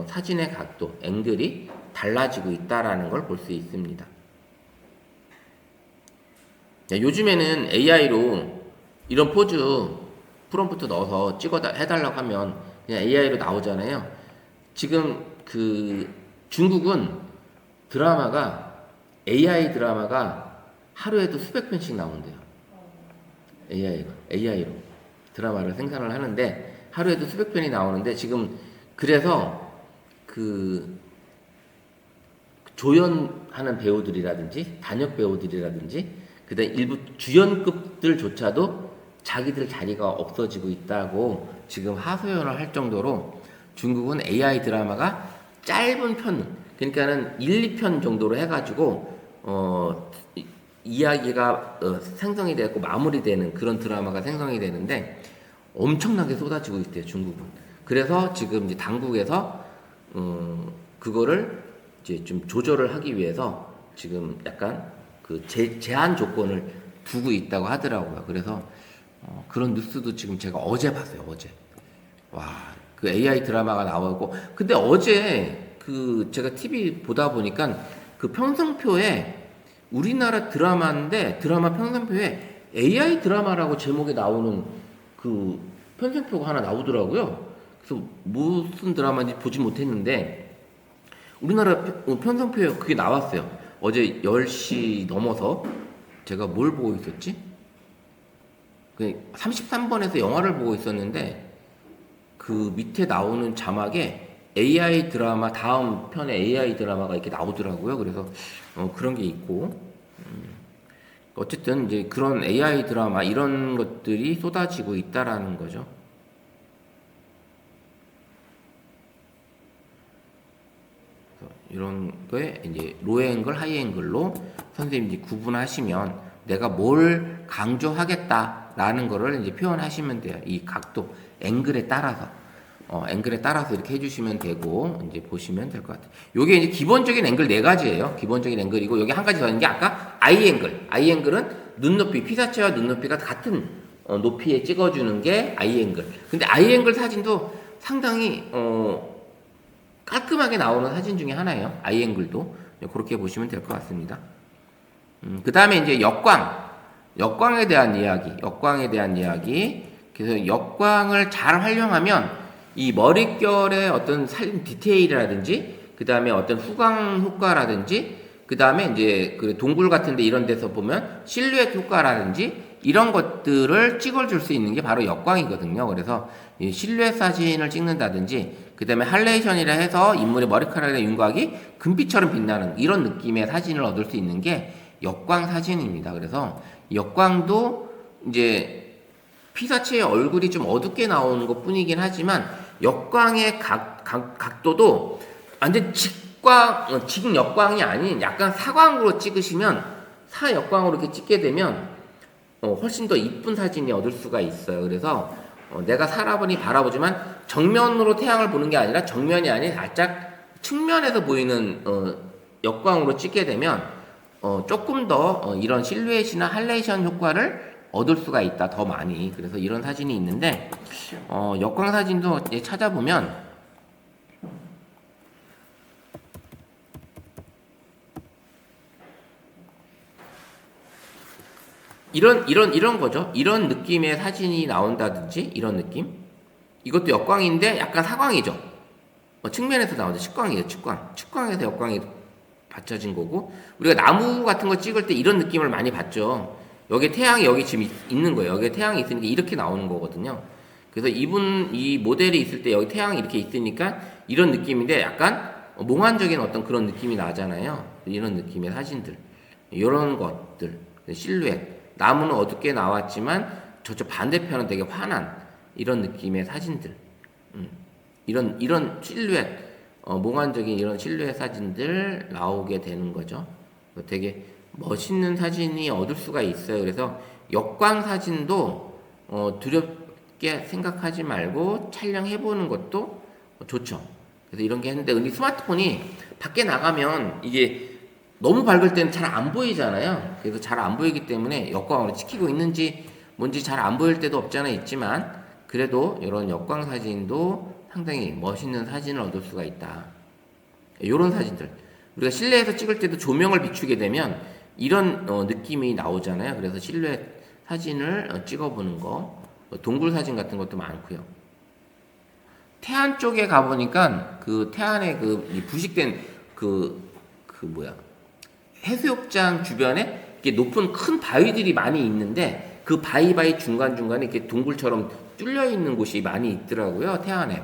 사진의 각도, 앵글이 달라지고 있다라는 걸 볼 수 있습니다. 요즘에는 AI로 이런 포즈 프롬프트 넣어서 해달라고 하면 그냥 AI로 나오잖아요. 지금 그 중국은 AI 드라마가 하루에도 수백 편씩 나온대요. AI로 드라마를 생산을 하는데 하루에도 수백 편이 나오는데 지금 그래서 그 조연하는 배우들이라든지 단역 배우들이라든지 그다음 일부 주연급들조차도 자기들 자리가 없어지고 있다고 지금 하소연을 할 정도로 중국은 AI 드라마가 짧은 편, 그러니까는 1, 2편 정도로 해가지고 이야기가 생성이 되고 마무리되는 그런 드라마가 생성이 되는데 엄청나게 쏟아지고 있대요, 중국은. 그래서 지금 이제 당국에서 그거를 이제 좀 조절을 하기 위해서 지금 약간 그 제한 조건을 두고 있다고 하더라고요. 그래서 그런 뉴스도 지금 제가 어제 봤어요. 어제. 와, 그 AI 드라마가 나오고 근데 어제 그 제가 TV 보다 보니까 그 편성표에 우리나라 드라마인데 드라마 편성표에 AI 드라마라고 제목이 나오는 그 편성표가 하나 나오더라고요. 그래서 무슨 드라마인지 보지 못했는데 우리나라 편성표에 그게 나왔어요. 어제 10시 넘어서 제가 뭘 보고 있었지? 33번에서 영화를 보고 있었는데 그 밑에 나오는 자막에 AI 드라마 다음 편에 AI 드라마가 이렇게 나오더라고요. 그래서 그런 게 있고 어쨌든 이제 그런 AI 드라마 이런 것들이 쏟아지고 있다라는 거죠. 이런 거에 이제 로우 앵글, 하이 앵글로 선생님이 구분하시면 내가 뭘 강조하겠다라는 거를 이제 표현하시면 돼요. 이 각도, 앵글에 따라서. 앵글에 따라서 이렇게 해주시면 되고, 이제 보시면 될 것 같아요. 요게 이제 기본적인 앵글 네 가지예요. 기본적인 앵글이고, 여기 한 가지 더 있는 게 아까 아이 앵글. 아이 앵글은 눈높이, 피사체와 눈높이가 같은 높이에 찍어주는 게 아이 앵글. 근데 아이 앵글 사진도 상당히, 깔끔하게 나오는 사진 중에 하나예요. 아이 앵글도. 그렇게 보시면 될 것 같습니다. 그 다음에 이제 역광에 대한 이야기. 그래서 역광을 잘 활용하면 이 머릿결의 어떤 살림 디테일이라든지, 그 다음에 어떤 후광 효과라든지, 그 다음에 이제 그 동굴 같은데 이런 데서 보면 실루엣 효과라든지 이런 것들을 찍어줄 수 있는 게 바로 역광이거든요. 그래서 이 실루엣 사진을 찍는다든지, 그 다음에 할레이션이라 해서 인물의 머리카락의 윤곽이 금빛처럼 빛나는 이런 느낌의 사진을 얻을 수 있는 게 역광 사진입니다. 그래서 역광도 이제 피사체의 얼굴이 좀 어둡게 나오는 것 뿐이긴 하지만 역광의 각도도 완전 직역광이 아닌 약간 사광으로 찍으시면 사역광으로 이렇게 찍게 되면 훨씬 더 이쁜 사진이 얻을 수가 있어요. 그래서 내가 사람이 바라보지만 정면으로 태양을 보는 게 아니라 정면이 아닌 살짝 측면에서 보이는 역광으로 찍게 되면 조금 더 이런 실루엣이나 할레이션 효과를 얻을 수가 있다. 더 많이. 그래서 이런 사진이 있는데 역광 사진도 찾아보면 이런 거죠. 이런 느낌의 사진이 나온다든지 이런 느낌. 이것도 역광인데 약간 사광이죠. 측면에서 나오죠. 측광이에요. 측광에서 역광이 받쳐진 거고, 우리가 나무 같은 거 찍을 때 이런 느낌을 많이 받죠. 여기 태양이 여기 지금 있는 거예요. 여기 태양이 있으니까 이렇게 나오는 거거든요. 그래서 이 모델이 있을 때 여기 태양이 이렇게 있으니까 이런 느낌인데 약간 몽환적인 어떤 그런 느낌이 나잖아요. 이런 느낌의 사진들. 이런 것들. 실루엣. 나무는 어둡게 나왔지만 저쪽 반대편은 되게 환한 이런 느낌의 사진들. 이런 실루엣, 몽환적인 이런 실루엣 사진들 나오게 되는 거죠. 되게 멋있는 사진이 얻을 수가 있어요. 그래서 역광 사진도 두렵게 생각하지 말고 촬영해보는 것도 좋죠. 그래서 이런 게 했는데, 근데 스마트폰이 밖에 나가면 이게 너무 밝을 때는 잘 안 보이잖아요. 그래서 잘 안 보이기 때문에 역광으로 찍히고 있는지 뭔지 잘 안 보일 때도 없잖아 있지만, 그래도 이런 역광 사진도 상당히 멋있는 사진을 얻을 수가 있다. 이런 사진들, 우리가 실내에서 찍을 때도 조명을 비추게 되면 이런 느낌이 나오잖아요. 그래서 실루엣 사진을 찍어보는 거, 동굴 사진 같은 것도 많고요. 태안 쪽에 가보니까 그 태안의 그 부식된 해수욕장 주변에 이렇게 높은 큰 바위들이 많이 있는데, 그 바위 중간중간에 이렇게 동굴처럼 뚫려 있는 곳이 많이 있더라고요. 태안에.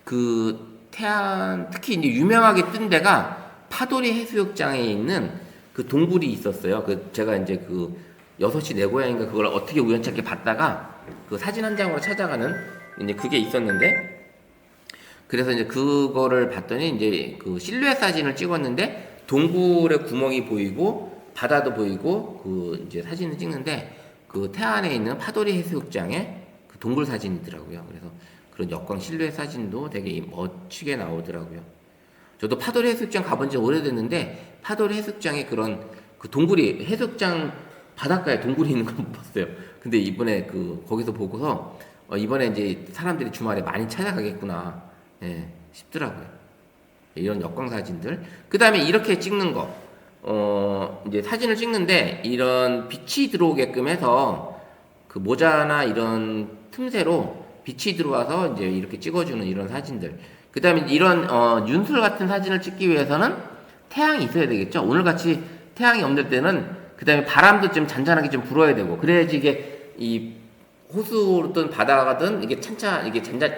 그 태안 특히 이제 유명하게 뜬 데가 파도리 해수욕장에 있는 그 동굴이 있었어요. 그 제가 이제 그 6시 내 고향인가 그걸 어떻게 우연찮게 봤다가 그 사진 한 장으로 찾아가는 이제 그게 있었는데, 그래서 이제 그거를 봤더니 이제 그 실루엣 사진을 찍었는데 동굴에 구멍이 보이고 바다도 보이고 그 이제 사진을 찍는데, 그 태안에 있는 파도리 해수욕장의 그 동굴 사진이더라고요. 그래서 그런 역광 실루엣 사진도 되게 멋지게 나오더라고요. 저도 파도리 해수욕장 가본 지 오래됐는데, 파도리 해수욕장에 그런 그 동굴이, 해수욕장 바닷가에 동굴이 있는 건 못 봤어요. 근데 이번에 거기서 보고서 이번에 이제 사람들이 주말에 많이 찾아가겠구나, 예, 싶더라고요. 이런 역광 사진들. 그 다음에 이렇게 찍는 거, 이제 사진을 찍는데 이런 빛이 들어오게끔 해서 그 모자나 이런 틈새로 빛이 들어와서 이제 이렇게 찍어주는 이런 사진들. 그 다음에 이런 윤술 같은 사진을 찍기 위해서는 태양이 있어야 되겠죠. 오늘 같이 태양이 없는 때는 그 다음에 바람도 좀 잔잔하게 좀 불어야 되고, 그래야지 이게 이 호수든 바다가든 이게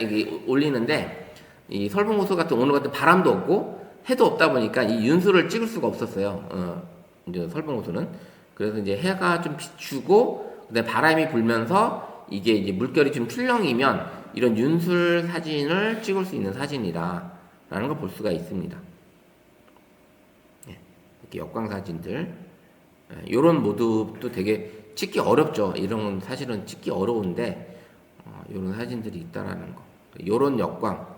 이게 올리는데, 이 설봉호수 같은 오늘 같은 바람도 없고 해도 없다 보니까 이 윤술을 찍을 수가 없었어요. 이제 설봉호수는. 그래서 이제 해가 좀 비추고 그다음에 바람이 불면서 이게 이제 물결이 좀 출렁이면 이런 윤술 사진을 찍을 수 있는 사진이다라는 걸 볼 수가 있습니다. 이렇게 역광 사진들, 이런 모드도 되게 찍기 어렵죠. 이런 사실은 찍기 어려운데 이런 사진들이 있다라는 거. 이런 역광.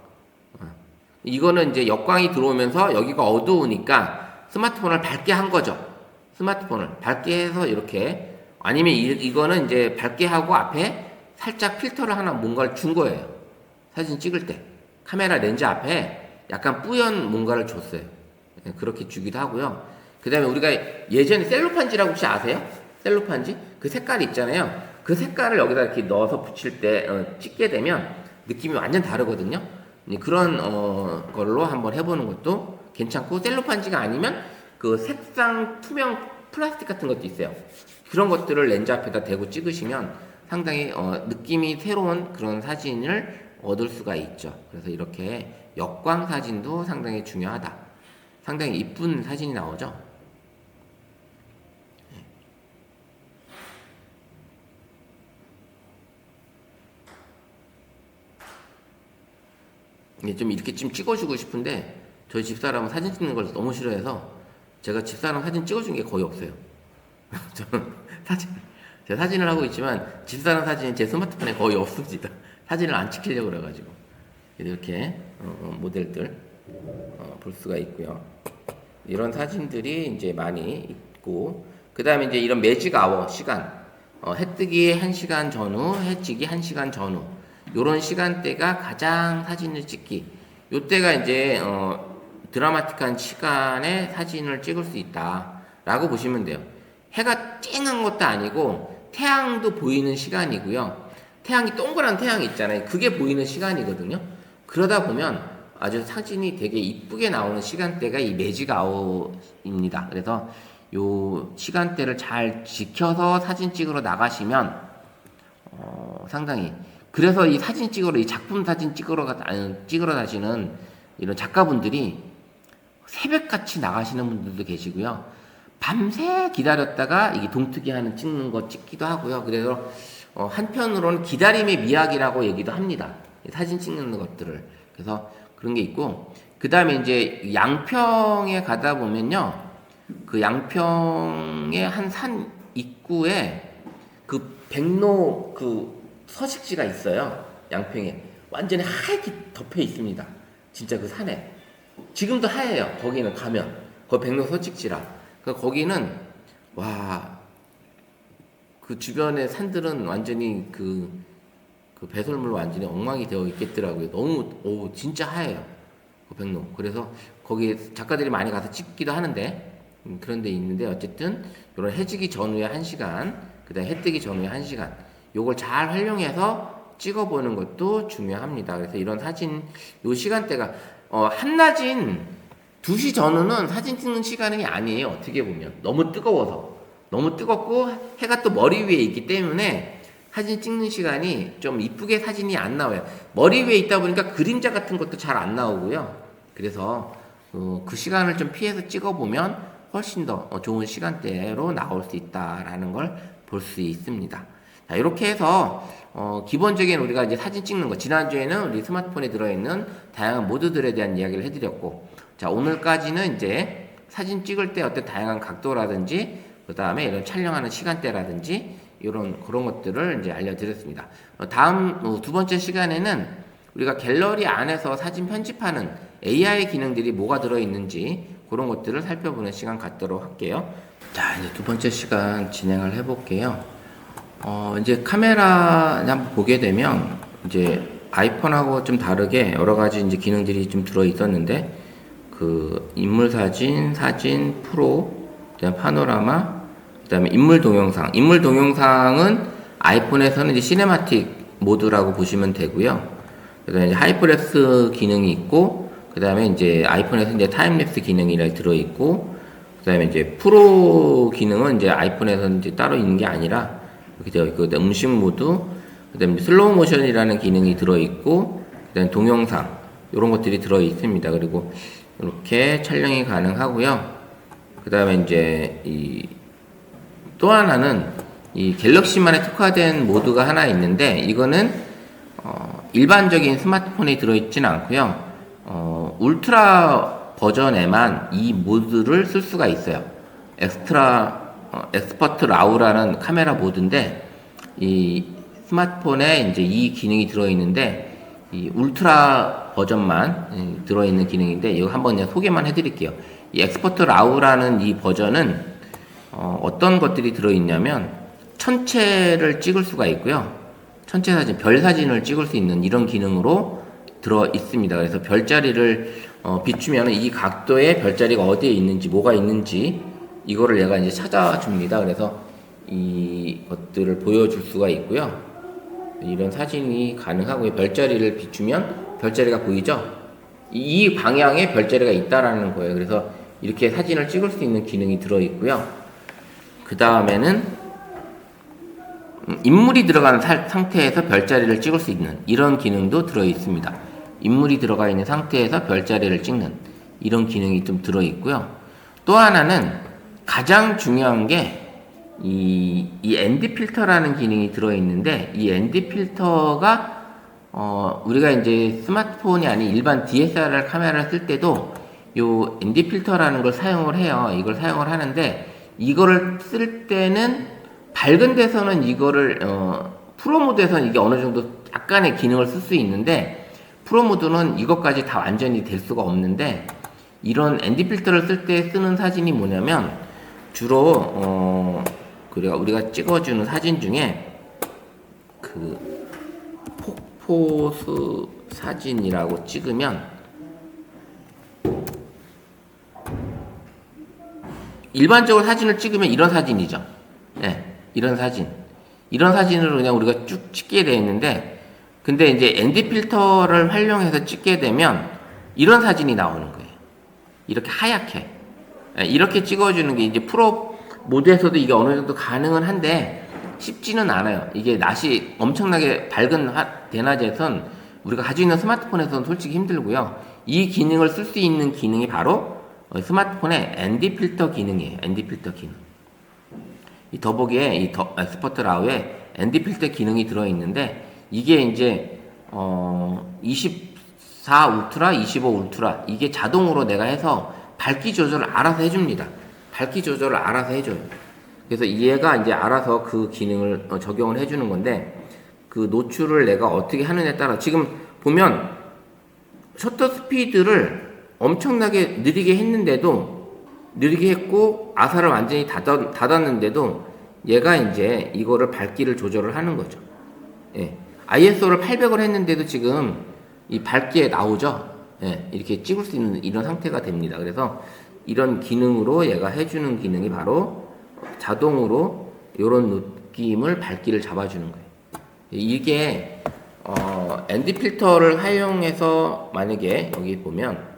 이거는 이제 역광이 들어오면서 여기가 어두우니까 스마트폰을 밝게 한 거죠. 스마트폰을 밝게 해서 이렇게, 아니면 이거는 이제 밝게 하고 앞에 살짝 필터를 하나 뭔가를 준 거예요. 사진 찍을 때 카메라 렌즈 앞에 약간 뿌연 뭔가를 줬어요. 그렇게 주기도 하고요. 그 다음에 우리가 예전에 셀로판지라고 혹시 아세요? 셀로판지? 그 색깔 있잖아요. 그 색깔을 여기다 이렇게 넣어서 붙일 때 찍게 되면 느낌이 완전 다르거든요. 그런 걸로 한번 해보는 것도 괜찮고, 셀로판지가 아니면 그 색상 투명 플라스틱 같은 것도 있어요. 그런 것들을 렌즈 앞에다 대고 찍으시면 상당히 느낌이 새로운 그런 사진을 얻을 수가 있죠. 그래서 이렇게 역광 사진도 상당히 중요하다. 상당히 이쁜 사진이 나오죠. 좀 이렇게 좀 찍어주고 싶은데, 저희 집사람은 사진 찍는 걸 너무 싫어해서 제가 집사람 사진 찍어준 게 거의 없어요. 저는 제가 사진을 하고 있지만 집사람 사진이 제 스마트폰에 거의 없습니다. 사진을 안 찍히려고 그래가지고. 이렇게 모델들 볼 수가 있고요. 이런 사진들이 이제 많이 있고, 그 다음에 이제 이런 매직 아워 시간, 해 뜨기 1시간 전후, 해 지기 1시간 전후, 요런 시간대가 가장 사진을 찍기, 요때가 이제 드라마틱한 시간에 사진을 찍을 수 있다 라고 보시면 돼요. 해가 쨍한 것도 아니고 태양도 보이는 시간이고요. 태양이 동그란 태양이 있잖아요. 그게 보이는 시간이거든요. 그러다 보면 아주 사진이 되게 이쁘게 나오는 시간대가 이 매직 아웃입니다. 그래서 요 시간대를 잘 지켜서 사진 찍으러 나가시면 상당히, 그래서 이 사진 찍으러, 이 작품 사진 찍으러 다시는 이런 작가분들이 새벽같이 나가시는 분들도 계시고요. 밤새 기다렸다가 이게 동특이 하는 찍는 거 찍기도 하고요. 그래서 한편으로는 기다림의 미학이라고 얘기도 합니다. 사진 찍는 것들을. 그래서 그런 게 있고, 그 다음에 이제 양평에 가다 보면요, 그 양평의 한 산 입구에 그 백로 그 서식지가 있어요. 양평에 완전히 하얗게 덮여 있습니다. 진짜 그 산에. 지금도 하얘요. 거기는 가면. 거기 백로 서식지라. 거기는 와, 그 주변의 산들은 완전히 그 배설물 완전히 엉망이 되어 있겠더라고요. 너무 진짜 하얘요. 그 백로. 그래서 거기 작가들이 많이 가서 찍기도 하는데 그런 데 있는데 어쨌든 이런 해지기 전후에 1시간, 그다음에 해 뜨기 전후에 1시간 요걸 잘 활용해서 찍어보는 것도 중요합니다. 그래서 이런 사진 요 시간대가 한낮인 2시 전후는 사진 찍는 시간이 아니에요. 어떻게 보면 너무 뜨거워서 너무 뜨겁고 해가 또 머리 위에 있기 때문에 사진 찍는 시간이 좀 이쁘게 사진이 안 나와요. 머리 위에 있다 보니까 그림자 같은 것도 잘 안 나오고요. 그래서 그 시간을 좀 피해서 찍어보면 훨씬 더 좋은 시간대로 나올 수 있다라는 걸 볼 수 있습니다. 자, 이렇게 해서 기본적인 우리가 이제 사진 찍는 거, 지난주에는 우리 스마트폰에 들어있는 다양한 모드들에 대한 이야기를 해드렸고, 자, 오늘까지는 이제 사진 찍을 때 어떤 다양한 각도라든지 그 다음에 이런 촬영하는 시간대라든지 그런 것들을 이제 알려드렸습니다. 다음 두 번째 시간에는 우리가 갤러리 안에서 사진 편집하는 AI 기능들이 뭐가 들어있는지 그런 것들을 살펴보는 시간 갖도록 할게요. 자, 이제 두 번째 시간 진행을 해볼게요. 이제 카메라 한번 보게 되면 이제 아이폰하고 좀 다르게 여러 가지 이제 기능들이 좀 들어있었는데 그 인물 사진, 사진, 프로, 그다음 파노라마, 그다음에 인물 동영상. 인물 동영상은 아이폰에서는 이제 시네마틱 모드라고 보시면 되고요. 그다음에 이제 하이퍼랩스 기능이 있고, 그다음에 이제 아이폰에서 이제 타임랩스 기능이 들어 있고, 그다음에 이제 프로 기능은 이제 아이폰에서는 이제 따로 있는 게 아니라 이렇게 되어 있고, 그다음에 음식 모드, 그다음에 슬로우 모션이라는 기능이 들어 있고, 그다음에 동영상 이런 것들이 들어 있습니다. 그리고 이렇게 촬영이 가능하고요. 그다음에 이제 또 하나는 이 갤럭시만에 특화된 모드가 하나 있는데 이거는 일반적인 스마트폰에 들어있지는 않고요. 울트라 버전에만 이 모드를 쓸 수가 있어요. 엑스퍼트 라우라는 카메라 모드인데 이 스마트폰에 이제 이 기능이 들어있는데 이 울트라 버전만 들어있는 기능인데 이거 한번 그냥 소개만 해드릴게요. 이 엑스퍼트 라우라는 이 버전은 어떤 것들이 들어있냐면 천체를 찍을 수가 있고요. 천체 사진, 별 사진을 찍을 수 있는 이런 기능으로 들어 있습니다. 그래서 별자리를 비추면 이 각도에 별자리가 어디에 있는지, 뭐가 있는지 이거를 얘가 이제 찾아줍니다. 그래서 이 것들을 보여줄 수가 있고요. 이런 사진이 가능하고요. 별자리를 비추면 별자리가 보이죠? 이 방향에 별자리가 있다라는 거예요. 그래서 이렇게 사진을 찍을 수 있는 기능이 들어 있고요. 그 다음에는 인물이 들어가는 상태에서 별자리를 찍을 수 있는 이런 기능도 들어 있습니다. 인물이 들어가 있는 상태에서 별자리를 찍는 이런 기능이 좀 들어 있고요. 또 하나는 가장 중요한 게 이 ND 필터라는 기능이 들어 있는데 이 ND 필터가 우리가 이제 스마트폰이 아닌 일반 DSLR 카메라를 쓸 때도 요 ND 필터라는 걸 사용을 해요. 이걸 사용을 하는데 이거를 쓸 때는 밝은 데서는 이거를 프로 모드에서는 이게 어느 정도 약간의 기능을 쓸 수 있는데 프로 모드는 이것까지 다 완전히 될 수가 없는데 이런 ND 필터를 쓸 때 쓰는 사진이 뭐냐면 주로 우리가 찍어주는 사진 중에 그 폭포수 사진이라고 찍으면 일반적으로 사진을 찍으면 이런 사진이죠. 네, 이런 사진을 그냥 우리가 쭉 찍게 되어 있는데 근데 이제 ND 필터를 활용해서 찍게 되면 이런 사진이 나오는 거예요. 이렇게 하얗게. 네, 이렇게 찍어주는 게 이제 프로 모드에서도 이게 어느 정도 가능은 한데 쉽지는 않아요. 이게 낮이 엄청나게 밝은 대낮에선 우리가 가지고 있는 스마트폰에서는 솔직히 힘들고요. 이 기능을 쓸 수 있는 기능이 바로 스마트폰의 ND 필터 기능이에요. ND 필터 기능. 이 더보기에 엑스퍼트 라우에 ND 필터 기능이 들어있는데 이게 이제 24 울트라, 25 울트라 이게 자동으로 내가 해서 밝기 조절을 알아서 해줍니다. 밝기 조절을 알아서 해줘요. 그래서 얘가 이제 알아서 그 기능을 적용을 해주는 건데 그 노출을 내가 어떻게 하느냐에 따라 지금 보면 셔터 스피드를 엄청나게 느리게 했는데도 느리게 했고 아사를 완전히 닫았는데도 얘가 이제 이거를 밝기를 조절을 하는 거죠. 예. ISO를 800을 했는데도 지금 이 밝기에 나오죠. 예. 이렇게 찍을 수 있는 이런 상태가 됩니다. 그래서 이런 기능으로 얘가 해주는 기능이 바로 자동으로 이런 느낌을 밝기를 잡아주는 거예요. 이게 ND 필터를 활용해서 만약에 여기 보면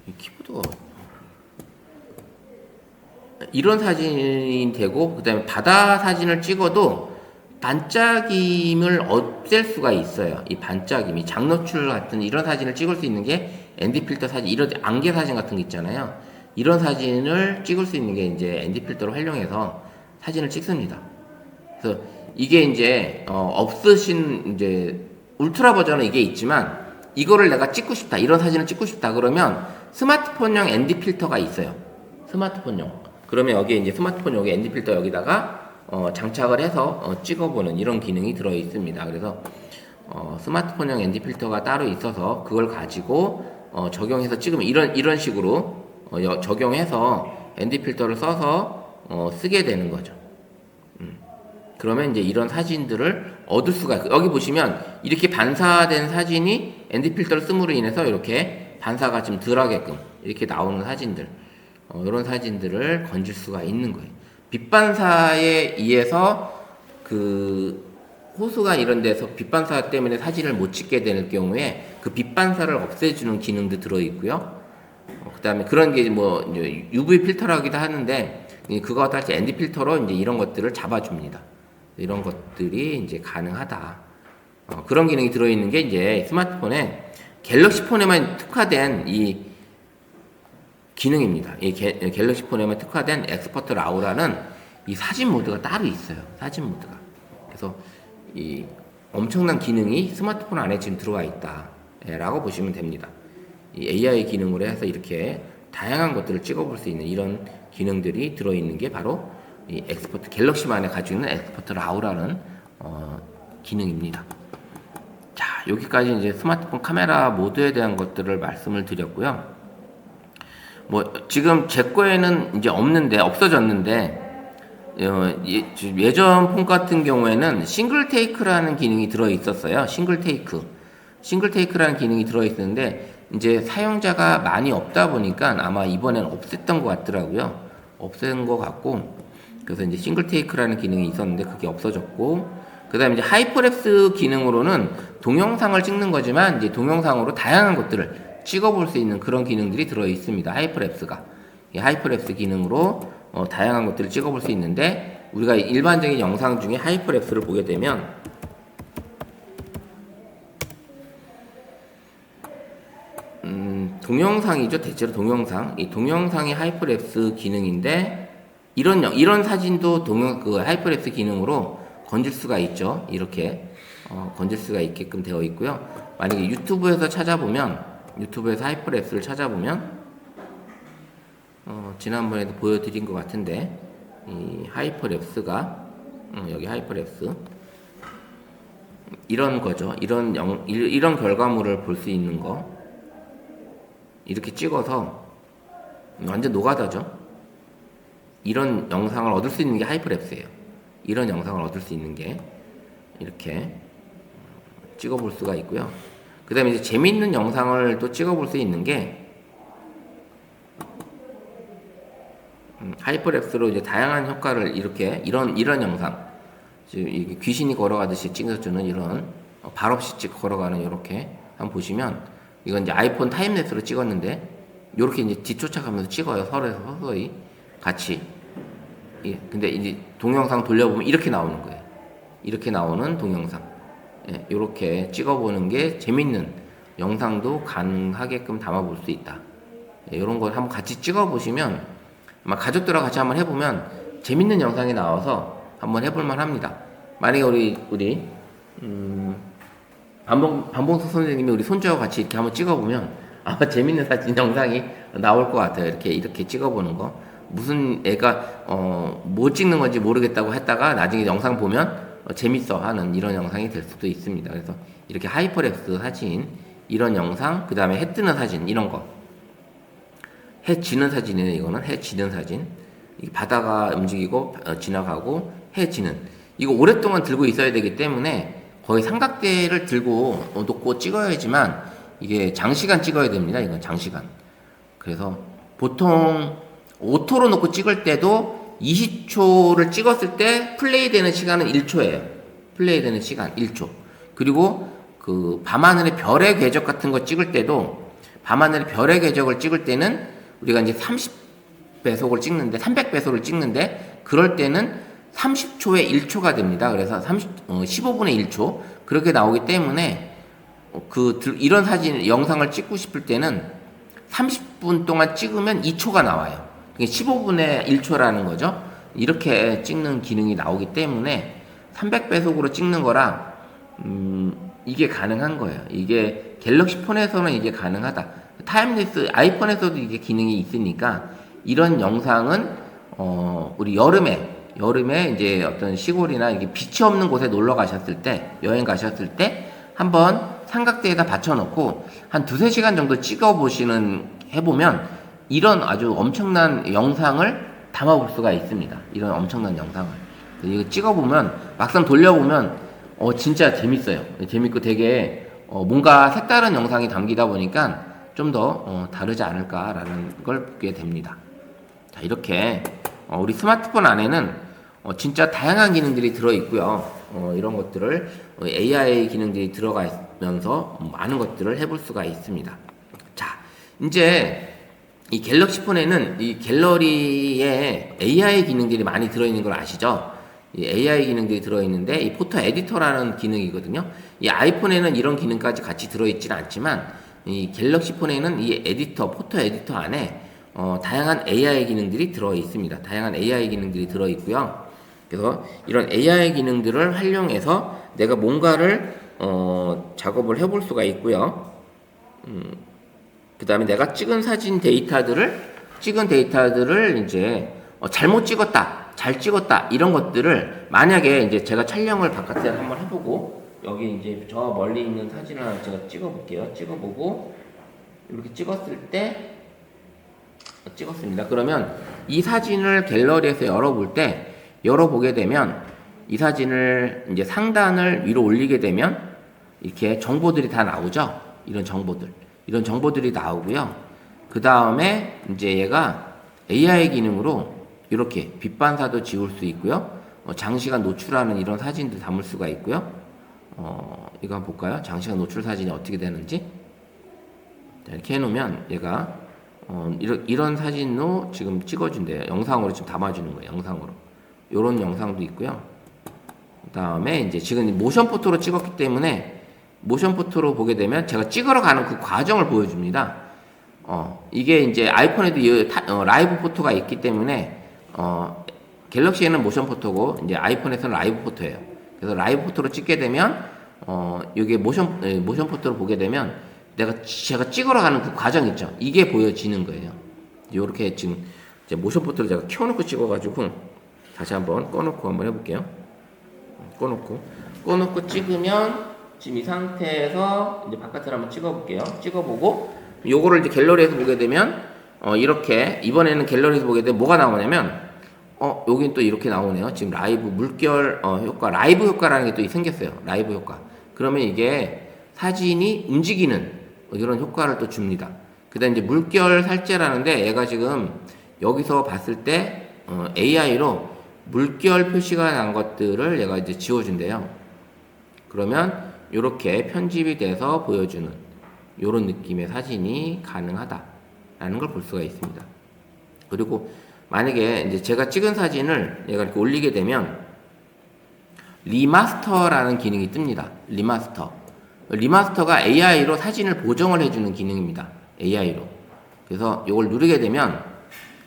이 키보드가 이런 사진이 되고 그 다음에 바다 사진을 찍어도 반짝임을 없앨 수가 있어요. 이 반짝임이 장노출 같은 이런 사진을 찍을 수 있는 게 ND 필터 사진, 이런 안개 사진 같은 게 있잖아요. 이런 사진을 찍을 수 있는 게 이제 ND 필터를 활용해서 사진을 찍습니다. 그래서 이게 이제 없으신 이제 울트라 버전은 이게 있지만 이거를 내가 찍고 싶다, 이런 사진을 찍고 싶다 그러면 스마트폰용 ND 필터가 있어요. 스마트폰용. 그러면 여기에 이제 스마트폰 여기 ND 필터 여기다가 장착을 해서 찍어보는 이런 기능이 들어 있습니다. 그래서 스마트폰용 ND 필터가 따로 있어서 그걸 가지고 적용해서 찍으면 이런 식으로 적용해서 ND 필터를 써서 쓰게 되는 거죠. 그러면 이제 이런 사진들을 얻을 수가 있고, 여기 보시면 이렇게 반사된 사진이 ND 필터를 씀으로 인해서 이렇게 반사가 좀 덜하게끔 이렇게 나오는 사진들, 이런 사진들을 건질 수가 있는 거예요. 빛 반사에 의해서 그 호수가 이런 데서 빛 반사 때문에 사진을 못 찍게 되는 경우에 그 빛 반사를 없애주는 기능도 들어 있고요. 그 다음에 그런 게 뭐 UV 필터라기도 하는데 그거와 같이 ND 필터로 이제 이런 것들을 잡아줍니다. 이런 것들이 이제 가능하다. 그런 기능이 들어있는 게 이제 스마트폰에 갤럭시 폰에만 특화된 이 기능입니다. 이 갤럭시 폰에만 특화된 엑스퍼트 라우라는 이 사진 모드가 따로 있어요. 사진 모드가. 그래서 이 엄청난 기능이 스마트폰 안에 지금 들어와 있다라고 보시면 됩니다. 이 AI 기능으로 해서 이렇게 다양한 것들을 찍어볼 수 있는 이런 기능들이 들어있는 게 바로 이 엑스퍼트 갤럭시만에 가지고 있는 엑스퍼트 라우라는 기능입니다. 자, 여기까지 이제 스마트폰 카메라 모드에 대한 것들을 말씀을 드렸고요. 뭐 지금 제 거에는 이제 없어졌는데 예전 폰 같은 경우에는 싱글 테이크라는 기능이 들어 있었어요. 싱글 테이크라는 기능이 들어 있었는데 이제 사용자가 많이 없다 보니까 아마 이번엔 없앴던 것 같더라고요. 없앤 것 같고, 그래서 이제 싱글 테이크라는 기능이 있었는데 그게 없어졌고, 그 다음에 이제 하이퍼랩스 기능으로는 동영상을 찍는 거지만 이제 동영상으로 다양한 것들을 찍어볼 수 있는 그런 기능들이 들어 있습니다. 하이퍼랩스가. 이 하이퍼랩스 기능으로 다양한 것들을 찍어볼 수 있는데, 우리가 일반적인 영상 중에 하이퍼랩스를 보게 되면 동영상이죠. 대체로 동영상. 이 동영상이 하이퍼랩스 기능인데 이런 사진도 하이퍼랩스 기능으로 건질 수가 있죠. 이렇게 건질 수가 있게끔 되어 있고요. 만약에 유튜브에서 하이퍼랩스를 찾아보면 지난번에도 보여드린 것 같은데 이 하이퍼랩스가 여기 하이퍼랩스 이런 거죠. 이런 결과물을 볼 수 있는 거 이렇게 찍어서 완전 노가다죠. 이런 영상을 얻을 수 있는 게 하이퍼랩스예요. 이런 영상을 얻을 수 있는 게 이렇게 찍어볼 수가 있고요. 그 다음에 이제 재밌는 영상을 또 찍어볼 수 있는 게 하이퍼랩스로 이제 다양한 효과를 이런 영상, 지금 이게 귀신이 걸어가듯이 찍어주는 이런 발 없이 걸어가는 이렇게 한번 보시면, 이건 이제 아이폰 타임랩스로 찍었는데 이렇게 이제 뒤쫓아가면서 찍어요. 서서히 같이. 예, 근데 이제 동영상 돌려보면 이렇게 나오는 거예요. 이렇게 나오는 동영상. 예, 이렇게 찍어보는 게 재밌는 영상도 가능하게끔 담아볼 수 있다. 예, 이런 걸 한번 같이 찍어보시면 아마 가족들하고 같이 한번 해보면 재밌는 영상이 나와서 한번 해볼만 합니다. 만약에 우리 반봉석 선생님이 우리 손주하고 같이 이렇게 한번 찍어보면 아마 재밌는 사진 영상이 나올 것 같아요. 이렇게 찍어보는 거. 무슨 애가 뭐 찍는 건지 모르겠다고 했다가 나중에 영상 보면 재밌어 하는 이런 영상이 될 수도 있습니다. 그래서 이렇게 하이퍼렉스 사진, 이런 영상, 그 다음에 해 뜨는 사진, 이런 거. 해 지는 사진이네, 이거는. 해 지는 사진. 바다가 움직이고, 지나가고, 해 지는. 이거 오랫동안 들고 있어야 되기 때문에 거의 삼각대를 들고 놓고 찍어야지만 이게 장시간 찍어야 됩니다. 이건 장시간. 그래서 보통 오토로 놓고 찍을 때도 20초를 찍었을 때 플레이 되는 시간은 1초예요. 플레이 되는 시간 1초. 그리고 그 밤하늘의 별의 궤적 같은 거 찍을 때도 밤하늘의 별의 궤적을 찍을 때는 우리가 이제 30배속을 찍는데 300배속을 찍는데 그럴 때는 30초에 1초가 됩니다. 그래서 15분의 1초 그렇게 나오기 때문에 이런 사진 영상을 찍고 싶을 때는 30분 동안 찍으면 2초가 나와요. 그게 15분의 1초라는 거죠. 이렇게 찍는 기능이 나오기 때문에 300배속으로 찍는 거라 이게 가능한 거예요. 이게 갤럭시 폰에서는 이게 가능하다. 타임랩스 아이폰에서도 이게 기능이 있으니까 이런 영상은 우리 여름에 이제 어떤 시골이나 이게 빛이 없는 곳에 놀러 가셨을 때, 여행 가셨을 때 한번 삼각대에다 받쳐놓고 한 2-3시간 정도 해보면 이런 아주 엄청난 영상을 담아볼 수가 있습니다. 이런 엄청난 영상을. 이거 찍어보면, 막상 돌려보면, 진짜 재밌어요. 재밌고 되게, 뭔가 색다른 영상이 담기다 보니까 좀 더, 다르지 않을까라는 걸 보게 됩니다. 자, 이렇게, 우리 스마트폰 안에는, 진짜 다양한 기능들이 들어있고요. 이런 것들을, AI 기능들이 들어가면서 많은 것들을 해볼 수가 있습니다. 자, 이제, 이 갤럭시 폰에는 이 갤러리에 AI 기능들이 많이 들어있는 걸 아시죠? 이 AI 기능들이 들어있는데 이 포토 에디터라는 기능이거든요. 이 아이폰에는 이런 기능까지 같이 들어있지는 않지만 이 갤럭시 폰에는 이 포토 에디터 안에 다양한 AI 기능들이 들어있습니다. 다양한 AI 기능들이 들어있고요. 그래서 이런 AI 기능들을 활용해서 내가 뭔가를 작업을 해볼 수가 있고요. 그 다음에 내가 찍은 데이터들을 이제 잘못 찍었다, 잘 찍었다 이런 것들을 만약에 이제 제가 촬영을 바깥에 한번 해보고 여기 이제 저 멀리 있는 사진을 하나 제가 찍어볼게요. 찍어보고 이렇게 찍었을 때 찍었습니다. 그러면 이 사진을 갤러리에서 열어보게 되면 이 사진을 이제 상단을 위로 올리게 되면 이렇게 정보들이 다 나오죠. 이런 정보들이 나오고요. 그 다음에 이제 얘가 AI 기능으로 이렇게 빛 반사도 지울 수 있고요. 장시간 노출하는 이런 사진도 담을 수가 있고요. 이거 한번 볼까요? 장시간 노출 사진이 어떻게 되는지. 자, 이렇게 해놓으면 얘가 이런 사진으로 지금 찍어준대요. 영상으로 지금 담아주는 거예요. 영상으로. 이런 영상도 있고요. 그 다음에 이제 지금 모션 포토로 찍었기 때문에 모션 포토로 보게 되면 제가 찍으러 가는 그 과정을 보여줍니다. 이게 이제 아이폰에도 라이브 포토가 있기 때문에 갤럭시에는 모션 포토고 이제 아이폰에서는 라이브 포토예요. 그래서 라이브 포토로 찍게 되면 이게 모션 포토로 보게 되면 제가 찍으러 가는 그 과정 있죠. 이게 보여지는 거예요. 이렇게 지금 이제 모션 포토를 제가 켜놓고 찍어가지고 다시 한번 꺼놓고 한번 해볼게요. 꺼놓고 찍으면 지금 이 상태에서 이제 바깥을 한번 찍어볼게요. 찍어보고 요거를 이제 갤러리에서 보게 되면 이렇게 이번에는 갤러리에서 보게 되면 뭐가 나오냐면 여긴 또 이렇게 나오네요. 지금 라이브 물결 효과, 라이브 효과라는 게 또 생겼어요. 라이브 효과. 그러면 이게 사진이 움직이는 이런 효과를 또 줍니다. 그다음 이제 물결 살제라는데 얘가 지금 여기서 봤을 때 AI로 물결 표시가 난 것들을 얘가 이제 지워준대요. 그러면 이렇게 편집이 돼서 보여주는 이런 느낌의 사진이 가능하다라는 걸 볼 수가 있습니다. 그리고 만약에 이제 제가 찍은 사진을 얘가 이렇게 올리게 되면 리마스터라는 기능이 뜹니다. 리마스터가 AI로 사진을 보정을 해주는 기능입니다. AI로. 그래서 이걸 누르게 되면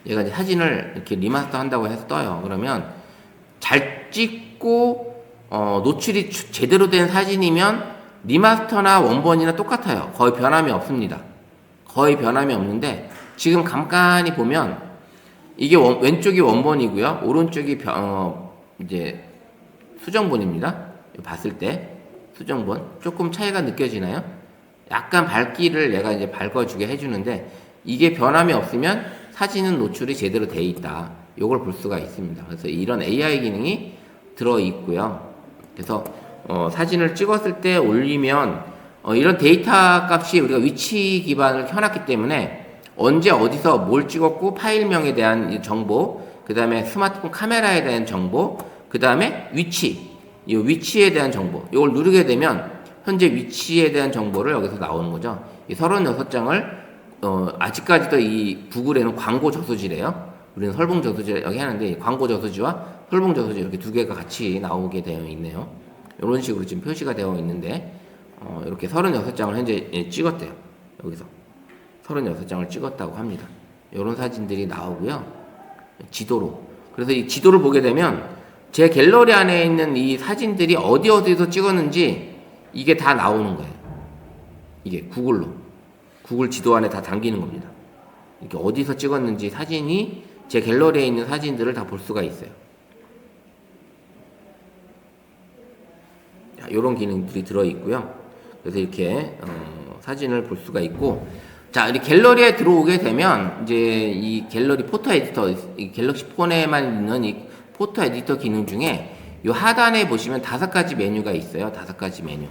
얘가 이제 사진을 이렇게 리마스터 한다고 해서 떠요. 그러면 잘 찍고 노출이 제대로 된 사진이면 리마스터나 원본이나 똑같아요. 거의 변함이 없습니다. 거의 변함이 없는데 지금 간간히 보면 이게 왼쪽이 원본이고요. 오른쪽이 이제 수정본입니다. 봤을 때 수정본 조금 차이가 느껴지나요? 약간 밝기를 내가 이제 밝아주게 해주는데 이게 변함이 없으면 사진은 노출이 제대로 돼 있다. 요걸 볼 수가 있습니다. 그래서 이런 AI 기능이 들어 있고요. 그래서 사진을 찍었을 때 올리면 이런 데이터 값이 우리가 위치 기반을 켜놨기 때문에 언제 어디서 뭘 찍었고 파일명에 대한 정보, 그 다음에 스마트폰 카메라에 대한 정보, 그 다음에 이 위치에 대한 정보, 이걸 누르게 되면 현재 위치에 대한 정보를 여기서 나오는 거죠. 이 36장을 아직까지도 이 구글에는 광고 저수지래요. 우리는 설봉 저수지 여기 하는데 광고 저수지와 설봉 저수지 이렇게 두 개가 같이 나오게 되어 있네요. 이런 식으로 지금 표시가 되어 있는데 이렇게 36장을 현재 찍었대요. 여기서 36장을 찍었다고 합니다. 이런 사진들이 나오고요. 지도로. 그래서 이 지도를 보게 되면 제 갤러리 안에 있는 이 사진들이 어디서 찍었는지 이게 다 나오는 거예요. 이게 구글 지도 안에 다 담기는 겁니다. 이렇게 어디서 찍었는지 사진이 제 갤러리에 있는 사진들을 다 볼 수가 있어요. 이런 기능들이 들어있고요. 그래서 이렇게 사진을 볼 수가 있고, 자, 이 갤러리에 들어오게 되면 이제 이 갤러리 포토 에디터, 이 갤럭시 폰에만 있는 이 포토 에디터 기능 중에 이 하단에 보시면 5가지 메뉴가 있어요. 5가지 메뉴.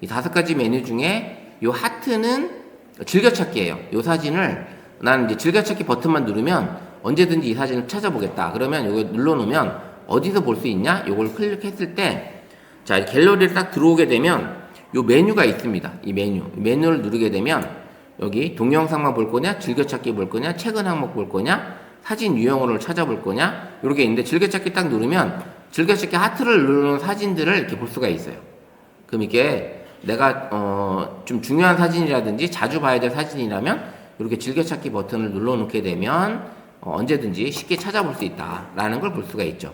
이 5가지 메뉴 중에 이 하트는 즐겨찾기예요. 이 사진을 나는 이제 즐겨찾기 버튼만 누르면 언제든지 이 사진을 찾아보겠다. 그러면 이거 눌러놓으면 어디서 볼 수 있냐? 이걸 클릭했을 때, 자, 갤러리를 딱 들어오게 되면 이 메뉴가 있습니다. 이 메뉴를 누르게 되면 여기 동영상만 볼 거냐, 즐겨찾기 볼 거냐, 최근 항목 볼 거냐, 사진 유형을 찾아볼 거냐, 이렇게 있는데 즐겨찾기 딱 누르면 즐겨찾기 하트를 누르는 사진들을 이렇게 볼 수가 있어요. 그럼 이게 내가 좀 중요한 사진이라든지 자주 봐야 될 사진이라면 이렇게 즐겨찾기 버튼을 눌러놓게 되면 언제든지 쉽게 찾아볼 수 있다라는 걸 볼 수가 있죠.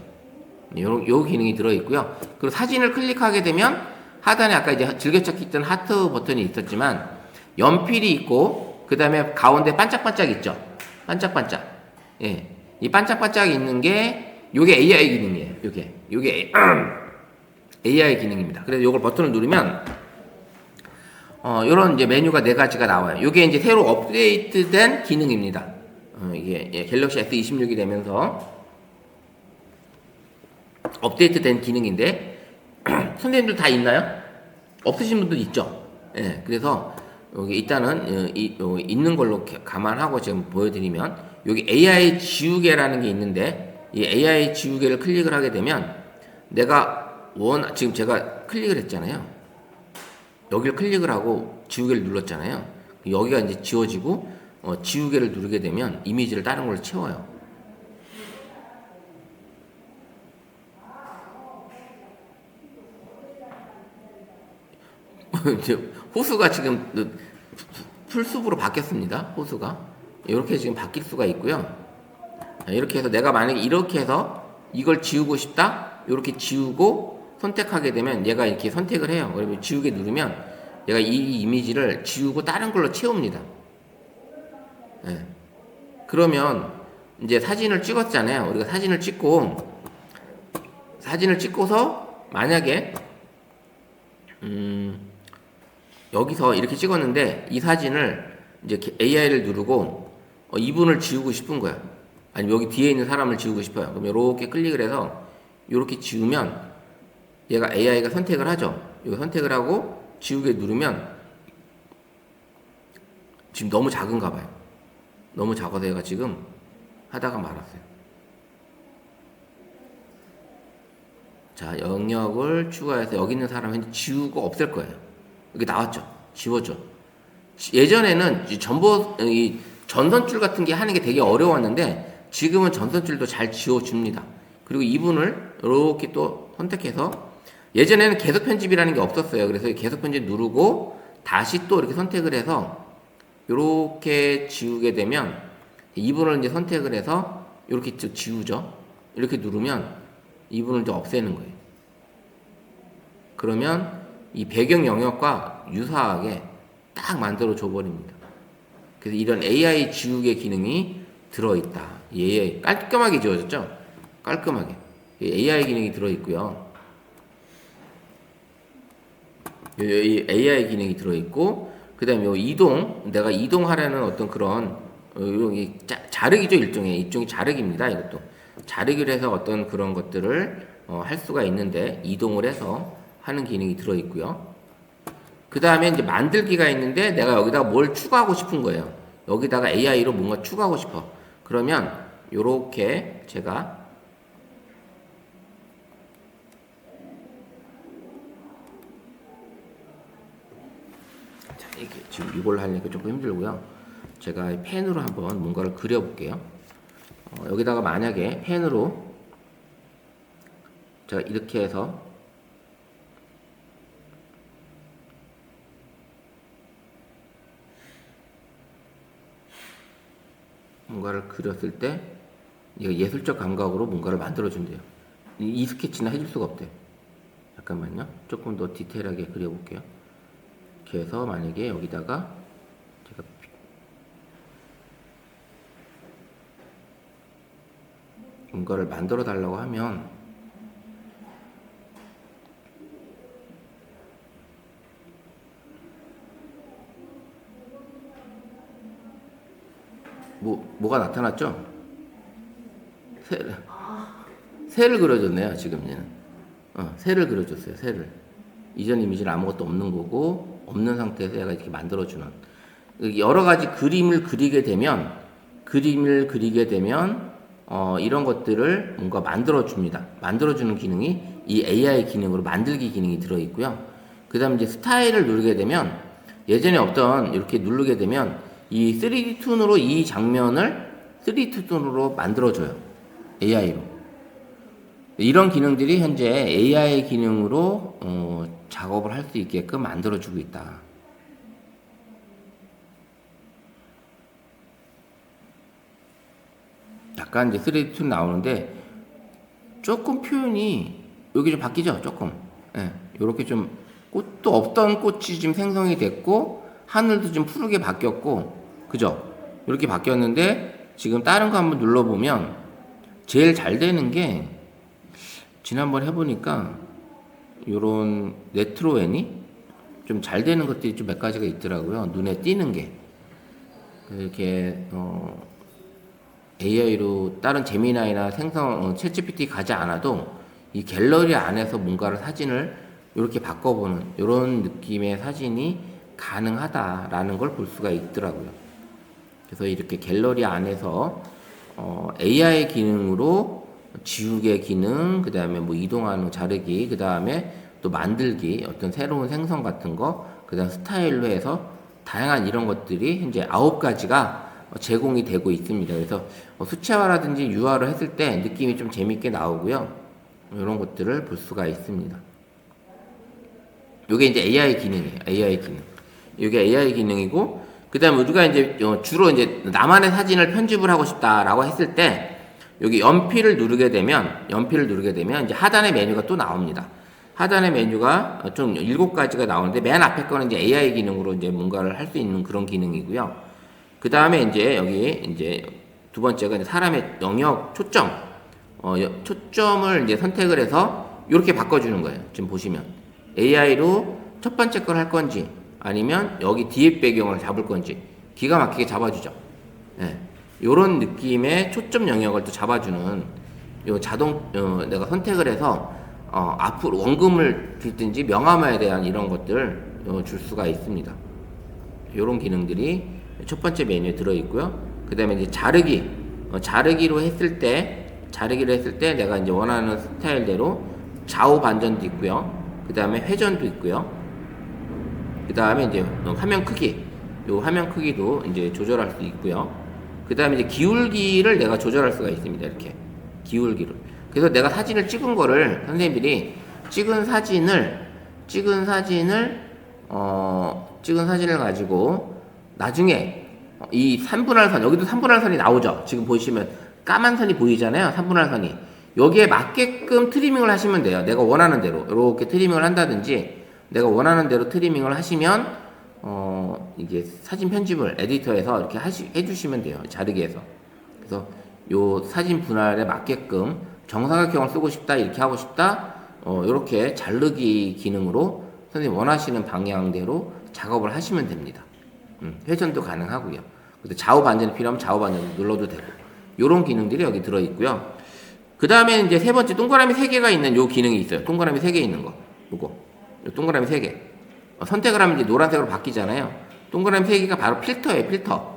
요 기능이 들어있고요. 그리고 사진을 클릭하게 되면 하단에 아까 이제 즐겨찾기 있던 하트 버튼이 있었지만 연필이 있고 그 다음에 가운데 반짝반짝 있죠. 반짝반짝. 예, 이 반짝반짝 있는 게 요게 AI 기능이에요. 요게 AI 기능입니다. 그래서 요걸 버튼을 누르면 요런 이제 메뉴가 4가지가 나와요. 요게 이제 새로 업데이트된 기능입니다. 이게 갤럭시 S26이 되면서 업데이트된 기능인데 선생님들 다 있나요? 없으신 분도 있죠. 예, 그래서 여기 일단은 있는 걸로 감안하고 지금 보여드리면 여기 AI 지우개라는 게 있는데 이 AI 지우개를 클릭을 하게 되면 내가 지금 제가 클릭을 했잖아요. 여기를 클릭을 하고 지우개를 눌렀잖아요. 여기가 이제 지워지고 지우개를 누르게 되면 이미지를 다른 걸로 채워요. 호수가 지금 풀숲으로 바뀌었습니다. 호수가 이렇게 지금 바뀔 수가 있고요. 이렇게 해서 내가 만약에 이렇게 해서 이걸 지우고 싶다, 이렇게 지우고 선택하게 되면 얘가 이렇게 선택을 해요. 그러면 지우개 누르면 얘가 이 이미지를 지우고 다른 걸로 채웁니다. 네. 그러면 이제 사진을 찍었잖아요. 우리가 사진을 찍고서 만약에 여기서 이렇게 찍었는데 이 사진을 이제 AI를 누르고 이분을 지우고 싶은 거야. 아니면 여기 뒤에 있는 사람을 지우고 싶어요. 그럼 이렇게 클릭을 해서 이렇게 지우면 얘가 AI가 선택을 하죠. 이거 선택을 하고 지우개 누르면 지금 너무 작은가 봐요. 너무 작아서 얘가 지금 하다가 말았어요. 자, 영역을 추가해서 여기 있는 사람은 지우고 없앨 거예요. 여기 나왔죠. 지워져. 예전에는 이 전선줄 같은 게 하는 게 되게 어려웠는데 지금은 전선줄도 잘 지워줍니다. 그리고 이분을 이렇게 또 선택해서 예전에는 계속 편집이라는 게 없었어요. 그래서 계속 편집 누르고 다시 또 이렇게 선택을 해서 이렇게 지우게 되면 이분을 이제 선택을 해서 이렇게 지우죠. 이렇게 누르면 이분을 이제 없애는 거예요. 그러면 이 배경 영역과 유사하게 딱 만들어 줘 버립니다. 그래서 이런 AI 지우개 기능이 들어있다. 예, 깔끔하게 지워졌죠? 깔끔하게. AI 기능이 들어있고요. AI 기능이 들어있고, 그 다음에 내가 이동하려는 어떤 그런, 자르기죠, 일종의 자르기입니다, 이것도. 자르기를 해서 어떤 그런 것들을 할 수가 있는데, 이동을 해서 하는 기능이 들어있고요. 그 다음에 이제 만들기가 있는데, 내가 여기다가 뭘 추가하고 싶은 거예요. 여기다가 AI로 뭔가 추가하고 싶어. 그러면, 요렇게 제가 이게 지금 이걸 하려니까 조금 힘들고요. 제가 펜으로 한번 뭔가를 그려볼게요. 여기다가 만약에 펜으로 제가 이렇게 해서 뭔가를 그렸을 때 이거 예술적 감각으로 뭔가를 만들어준대요. 이 스케치는 해줄 수가 없대요. 잠깐만요. 조금 더 디테일하게 그려볼게요. 이렇게 해서 만약에 여기다가 제가 뭔가를 만들어 달라고 하면 뭐가 나타났죠? 새를 그려줬네요. 지금 얘는 새를 그려줬어요. 새를. 이전 이미지는 아무것도 없는 거고 없는 상태에서 얘가 이렇게 만들어주는 여러 가지 그림을 그리게 되면 이런 것들을 뭔가 만들어줍니다. 만들어주는 기능이 이 AI 기능으로 만들기 기능이 들어있고요. 그 다음에 이제 스타일을 누르게 되면 예전에 없던 이렇게 누르게 되면 이 3D 툰으로 이 장면을 3D 툰으로 만들어줘요. AI로. 이런 기능들이 현재 AI 기능으로 작업을 할 수 있게끔 만들어주고 있다. 약간 이제 3D 툰 나오는데 조금 표현이 여기 좀 바뀌죠? 조금. 예, 요렇게 좀 꽃도 없던 꽃이 지금 생성이 됐고 하늘도 좀 푸르게 바뀌었고 그죠? 이렇게 바뀌었는데 지금 다른 거 한번 눌러보면 제일 잘 되는 게 지난번 해보니까 요런 레트로애니 좀 잘 되는 것들이 좀 몇 가지가 있더라고요. 눈에 띄는 게 이렇게 AI로 다른 제미나이나 챗GPT 가지 않아도 이 갤러리 안에서 뭔가를 사진을 이렇게 바꿔보는 이런 느낌의 사진이 가능하다라는 걸 볼 수가 있더라고요. 그래서 이렇게 갤러리 안에서 AI 기능으로 지우개 기능, 그 다음에 뭐 이동하는 자르기, 그 다음에 또 만들기, 어떤 새로운 생성 같은 거, 그 다음 스타일로 해서 다양한 이런 것들이 현재 9가지가 제공이 되고 있습니다. 그래서 수채화라든지 유화를 했을 때 느낌이 좀 재밌게 나오고요. 이런 것들을 볼 수가 있습니다. 이게 이제 AI 기능이에요. AI 기능. 이게 AI 기능이고, 그 다음에 우리가 이제 주로 이제 나만의 사진을 편집을 하고 싶다라고 했을 때, 여기 연필을 누르게 되면 이제 하단의 메뉴가 또 나옵니다. 하단의 메뉴가 좀 7가지가 나오는데, 맨 앞에 거는 이제 AI 기능으로 이제 뭔가를 할 수 있는 그런 기능이고요. 그 다음에 이제 여기 이제 두 번째가 이제 사람의 영역 초점을 이제 선택을 해서 이렇게 바꿔주는 거예요. 지금 보시면 AI로 첫 번째 걸 할 건지 아니면 여기 뒤에 배경을 잡을 건지 기가 막히게 잡아주죠. 예. 요런 느낌의 초점 영역을 또 잡아주는 요 내가 선택을 해서 앞으로 원금을 줄든지 명암화에 대한 이런 것들 줄 수가 있습니다. 요런 기능들이 첫 번째 메뉴에 들어있고요. 그 다음에 이제 자르기로 했을 때 내가 이제 원하는 스타일대로 좌우 반전도 있고요. 그 다음에 회전도 있고요. 그 다음에 이제 화면 크기도 이제 조절할 수 있고요. 그 다음에 이제 기울기를 내가 조절할 수가 있습니다. 이렇게 기울기를. 그래서 내가 사진을 찍은 거를 선생님들이 찍은 사진을 가지고 나중에 이 3분할 선, 여기도 3분할 선이 나오죠. 지금 보시면 까만 선이 보이잖아요. 3분할 선이. 여기에 맞게끔 트리밍을 하시면 돼요. 내가 원하는 대로 이렇게 트리밍을 한다든지 내가 원하는 대로 트리밍을 하시면 이게 사진 편집을 에디터에서 이렇게 해주시면 돼요. 자르게 해서. 그래서 요 사진 분할에 맞게끔 정사각형을 쓰고 싶다, 이렇게 하고 싶다, 요렇게 자르기 기능으로 선생님 원하시는 방향대로 작업을 하시면 됩니다. 회전도 가능하고요. 그래서 좌우 반전이 필요하면 좌우 반전 눌러도 되고, 요런 기능들이 여기 들어있고요. 그 다음에 이제 세 번째, 동그라미 3개가 있는 요 기능이 있어요. 동그라미 3개 있는 거. 요거. 요 동그라미 3개. 선택을 하면 이제 노란색으로 바뀌잖아요. 동그라미 3개가 바로 필터예요, 필터.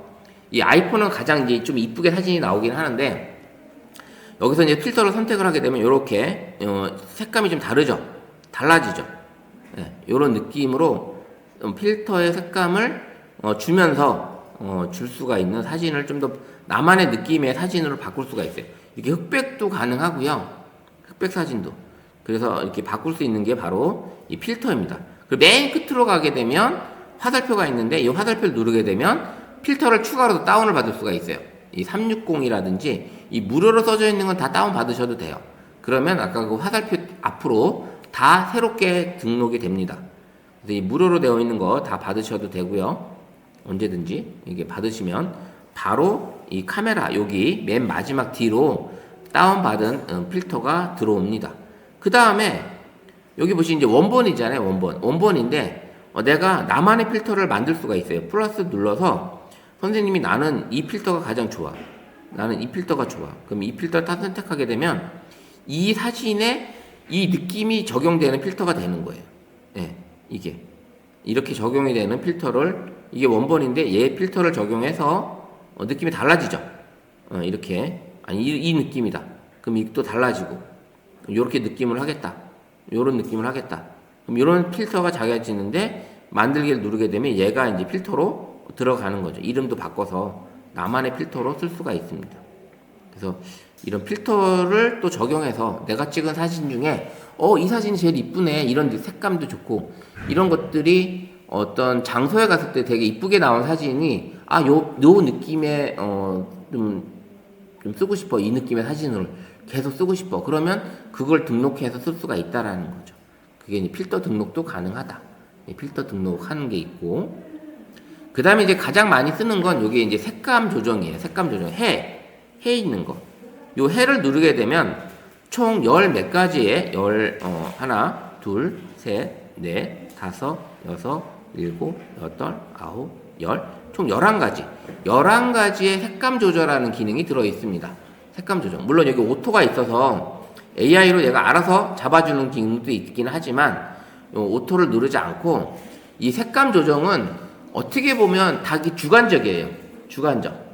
이 아이폰은 가장 이제 좀 이쁘게 사진이 나오긴 하는데, 여기서 이제 필터를 선택을 하게 되면 요렇게, 색감이 좀 달라지죠. 네, 요런 느낌으로 필터의 색감을 주면서 줄 수가 있는 사진을 좀 더 나만의 느낌의 사진으로 바꿀 수가 있어요. 이게 흑백도 가능하고요. 흑백 사진도. 그래서 이렇게 바꿀 수 있는 게 바로 이 필터입니다. 그리고 맨 끝으로 가게 되면 화살표가 있는데, 이 화살표를 누르게 되면 필터를 추가로 다운을 받을 수가 있어요. 이 360이라든지 이 무료로 써져 있는 건 다 다운 받으셔도 돼요. 그러면 아까 그 화살표 앞으로 다 새롭게 등록이 됩니다. 그래서 이 무료로 되어 있는 거 다 받으셔도 되고요. 언제든지 이게 받으시면 바로 이 카메라 여기 맨 마지막 뒤로 다운받은 필터가 들어옵니다. 그 다음에 여기 보시면 이제 원본이잖아요. 원본인데 내가 나만의 필터를 만들 수가 있어요. 플러스 눌러서 선생님이 나는 이 필터가 가장 좋아. 나는 이 필터가 좋아. 그럼 이 필터를 다 선택하게 되면 이 사진에 이 느낌이 적용되는 필터가 되는 거예요. 네, 이게 이렇게 적용이 되는 필터를, 이게 원본인데 얘 필터를 적용해서 느낌이 달라지죠. 이렇게 아니 이 느낌이다. 그럼 이게 또 달라지고 요렇게 느낌을 하겠다. 요런 느낌을 하겠다. 그럼 요런 필터가 작아지는데 만들기를 누르게 되면 얘가 이제 필터로 들어가는 거죠. 이름도 바꿔서 나만의 필터로 쓸 수가 있습니다. 그래서 이런 필터를 또 적용해서 내가 찍은 사진 중에 이 사진이 제일 이쁘네, 이런 색감도 좋고, 이런 것들이 어떤 장소에 갔을 때 되게 이쁘게 나온 사진이 요 느낌의 좀 쓰고 싶어, 이 느낌의 사진을 계속 쓰고 싶어, 그러면 그걸 등록해서 쓸 수가 있다라는 거죠. 그게 이제 필터 등록도 가능하다. 필터 등록하는 게 있고, 그 다음에 이제 가장 많이 쓰는 건 요게 이제 색감 조정이에요. 색감 조정. 해 있는 거. 요 해를 누르게 되면 총 몇 가지의 하나, 둘, 셋, 넷, 다섯, 여섯, 일곱, 여덟, 아홉, 총 11가지. 11가지의 색감 조절하는 기능이 들어 있습니다. 색감 조정. 물론 여기 오토가 있어서 AI로 얘가 알아서 잡아주는 기능도 있긴 하지만, 오토를 누르지 않고 이 색감 조정은 어떻게 보면 다 주관적이에요. 주관적.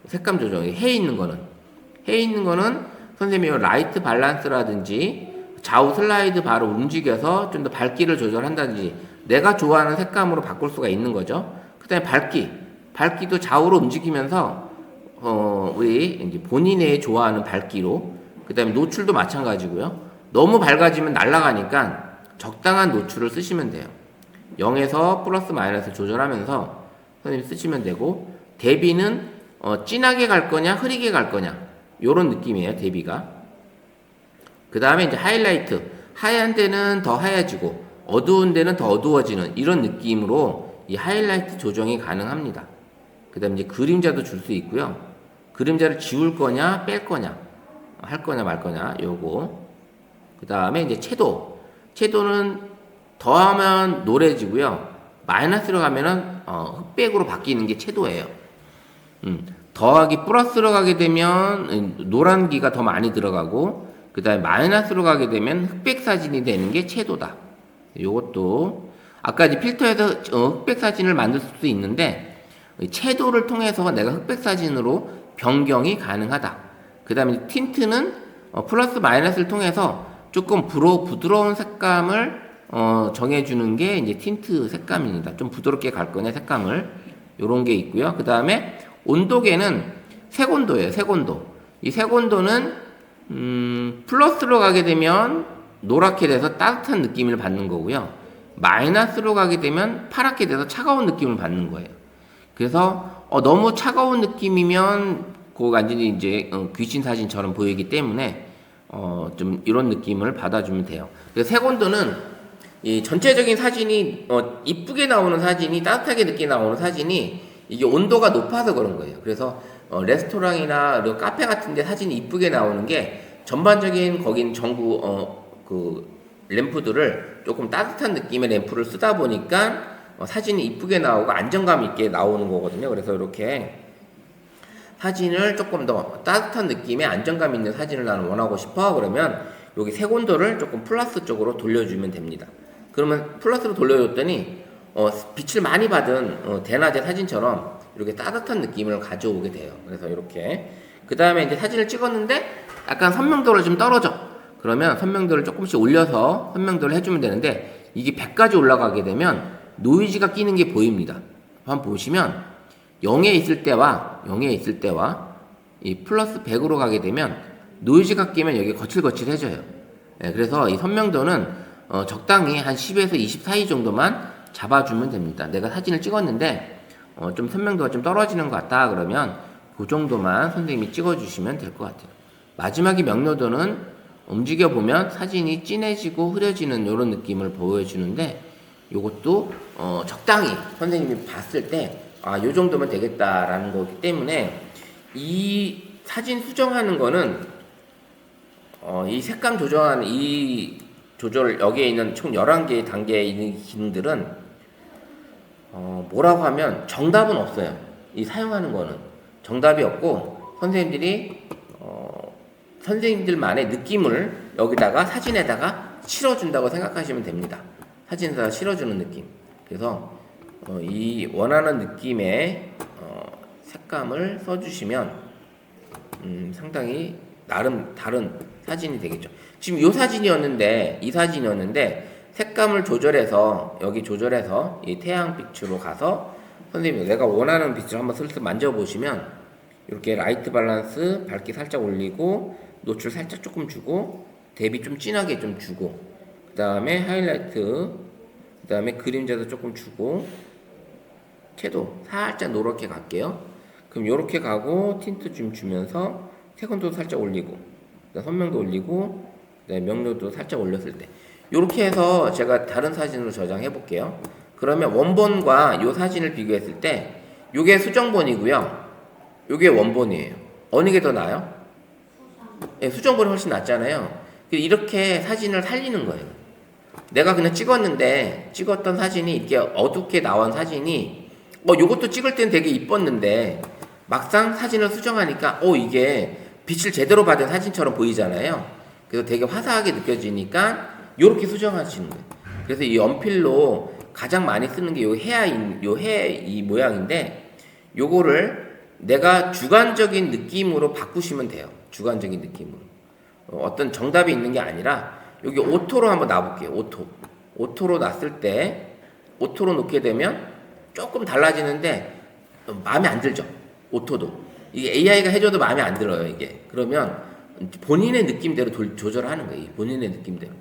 색감 조정이 해 있는 거는 선생님이 라이트 밸런스라든지 좌우 슬라이드 바로 움직여서 좀 더 밝기를 조절한다든지 내가 좋아하는 색감으로 바꿀 수가 있는 거죠. 그 다음에 밝기도 좌우로 움직이면서 우리 이제 본인의 좋아하는 밝기로, 그 다음에 노출도 마찬가지고요. 너무 밝아지면 날아가니까 적당한 노출을 쓰시면 돼요. 0에서 플러스 마이너스 조절하면서 선생님 쓰시면 되고, 대비는 진하게 갈 거냐 흐리게 갈 거냐 요런 느낌이에요. 대비가. 그 다음에 이제 하이라이트, 하얀 데는 더 하얘지고 어두운 데는 더 어두워지는 이런 느낌으로 이 하이라이트 조정이 가능합니다. 그 다음에 이제 그림자도 줄 수 있고요. 그림자를 지울 거냐 뺄 거냐 할 거냐 말 거냐 요거. 그 다음에 이제 채도는 더하면 노래지고요. 마이너스로 가면은 흑백으로 바뀌는 게 채도예요. 더하기 플러스로 가게 되면 노란기가 더 많이 들어가고, 그 다음에 마이너스로 가게 되면 흑백 사진이 되는 게 채도다. 요것도 아까 이제 필터에서 흑백 사진을 만들 수도 있는데 채도를 통해서 내가 흑백 사진으로 변경이 가능하다. 그 다음에 틴트는 플러스 마이너스를 통해서 조금 부드러운 색감을 정해주는 게 이제 틴트 색감입니다. 좀 부드럽게 갈 거냐 색감을, 요런 게 있고요. 그 다음에 온도계는 색온도예요. 색온도. 이 색온도는 플러스로 가게 되면 노랗게 돼서 따뜻한 느낌을 받는 거고요. 마이너스로 가게 되면 파랗게 돼서 차가운 느낌을 받는 거예요. 그래서 너무 차가운 느낌이면 그거 완전히 이제 귀신 사진처럼 보이기 때문에 좀 이런 느낌을 받아주면 돼요. 그래서 색온도는 이 전체적인 사진이 이쁘게 나오는 사진이 따뜻하게 느끼게 나오는 사진이 이게 온도가 높아서 그런 거예요. 그래서 레스토랑이나 카페 같은데 사진이 이쁘게 나오는 게 전반적인 거긴 전구 그 램프들을 조금 따뜻한 느낌의 램프를 쓰다 보니까 사진이 이쁘게 나오고 안정감 있게 나오는 거거든요. 그래서 이렇게 사진을 조금 더 따뜻한 느낌의 안정감 있는 사진을 나는 원하고 싶어. 그러면 여기 색온도를 조금 플러스 쪽으로 돌려주면 됩니다. 그러면 플러스로 돌려줬더니 빛을 많이 받은 대낮의 사진처럼 이렇게 따뜻한 느낌을 가져오게 돼요. 그래서 이렇게 그 다음에 이제 사진을 찍었는데 약간 선명도가 좀 떨어져. 그러면 선명도를 조금씩 올려서 선명도를 해주면 되는데 이게 100까지 올라가게 되면 노이즈가 끼는 게 보입니다. 한번 보시면 0에 있을 때와 이 플러스 100으로 가게 되면 노이즈가 끼면 여기 거칠거칠해져요. 네, 그래서 이 선명도는 적당히 한 10에서 20 사이 정도만 잡아주면 됩니다. 내가 사진을 찍었는데 좀 선명도가 좀 떨어지는 것 같다 그러면 그 정도만 선생님이 찍어주시면 될 것 같아요. 마지막에 명료도는 움직여보면 사진이 진해지고 흐려지는 이런 느낌을 보여주는데 이것도 적당히 선생님이 봤을 때 요 정도면 되겠다라는 거기 때문에 이 사진 수정하는 거는 이 색감 조정하는 이 조절 여기에 있는 총 11개의 단계에 있는 기능들은 뭐라고 하면 정답은 없어요. 이 사용하는 거는 정답이 없고 선생님들만의 느낌을 여기다가 사진에다가 실어준다고 생각하시면 됩니다. 사진에다가 실어주는 느낌. 그래서 이 원하는 느낌의 색감을 써주시면 상당히 나름 다른 사진이 되겠죠. 지금 이 사진이었는데 색감을 조절해서 여기 조절해서 이 태양빛으로 가서 선생님 내가 원하는 빛을 한번 슬슬 만져보시면 이렇게 라이트 밸런스 밝기 살짝 올리고 노출 살짝 조금 주고 대비 좀 진하게 좀 주고 그 다음에 하이라이트 그 다음에 그림자도 조금 주고 섀도우 살짝 노랗게 갈게요. 그럼 요렇게 가고 틴트 좀 주면서 색온도 살짝 올리고 선명도 올리고 그다음에 명료도 살짝 올렸을 때 요렇게 해서 제가 다른 사진으로 저장해 볼게요. 그러면 원본과 요 사진을 비교했을 때 요게 수정본이고요. 요게 원본이에요. 어느 게 더 나아요? 네, 수정본이 훨씬 낫잖아요. 이렇게 사진을 살리는 거예요. 내가 그냥 찍었던 사진이 이렇게 어둡게 나온 사진이 요것도 찍을 땐 되게 이뻤는데 막상 사진을 수정하니까 이게 빛을 제대로 받은 사진처럼 보이잖아요. 그래서 되게 화사하게 느껴지니까 요렇게 수정하시는 거예요. 그래서 이 연필로 가장 많이 쓰는 게 요 해 이 모양인데 요거를 내가 주관적인 느낌으로 바꾸시면 돼요. 주관적인 느낌으로. 어떤 정답이 있는 게 아니라 여기 오토로 한번 놔볼게요. 오토로 놨을 때 오토로 놓게 되면 조금 달라지는데 마음에 안 들죠. 오토도 이게 AI가 해줘도 마음에 안 들어요. 이게 그러면 본인의 느낌대로 조절하는 거예요. 본인의 느낌대로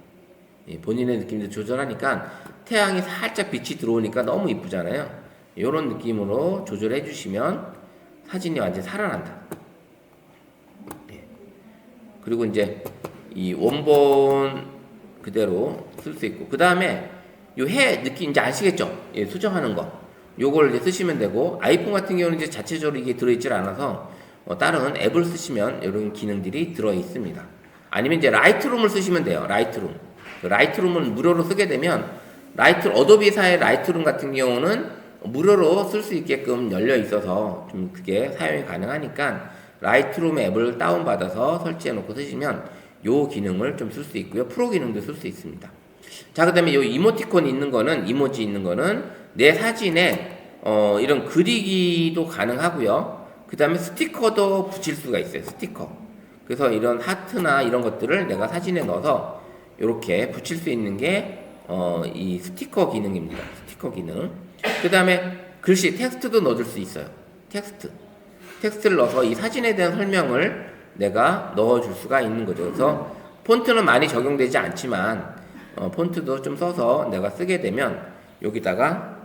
조절하니까 태양이 살짝 빛이 들어오니까 너무 이쁘잖아요. 이런 느낌으로 조절해 주시면 사진이 완전히 살아난다. 그리고 이제 이 원본 그대로 쓸 수 있고 그 다음에 요 해 느낌 이제 아시겠죠? 수정하는 거 요걸 이제 쓰시면 되고 아이폰 같은 경우는 이제 자체적으로 이게 들어있질 않아서 다른 앱을 쓰시면 이런 기능들이 들어 있습니다. 아니면 이제 라이트룸을 쓰시면 돼요. 라이트룸을 무료로 쓰게 되면 어도비사의 라이트룸 같은 경우는 무료로 쓸 수 있게끔 열려 있어서 좀 그게 사용이 가능하니까 라이트룸 앱을 다운받아서 설치해 놓고 쓰시면 요 기능을 좀 쓸 수 있고요. 프로 기능도 쓸 수 있습니다. 자, 그 다음에 요 이모티콘 이모지 있는 거는 내 사진에 이런 그리기도 가능하고요. 그 다음에 스티커도 붙일 수가 있어요. 스티커. 그래서 이런 하트나 이런 것들을 내가 사진에 넣어서 이렇게 붙일 수 있는 게 이 스티커 기능입니다. 스티커 기능. 그 다음에 글씨, 텍스트도 넣어줄 수 있어요. 텍스트를 넣어서 이 사진에 대한 설명을 내가 넣어줄 수가 있는 거죠. 그래서 폰트는 많이 적용되지 않지만 폰트도 좀 써서 내가 쓰게 되면 여기다가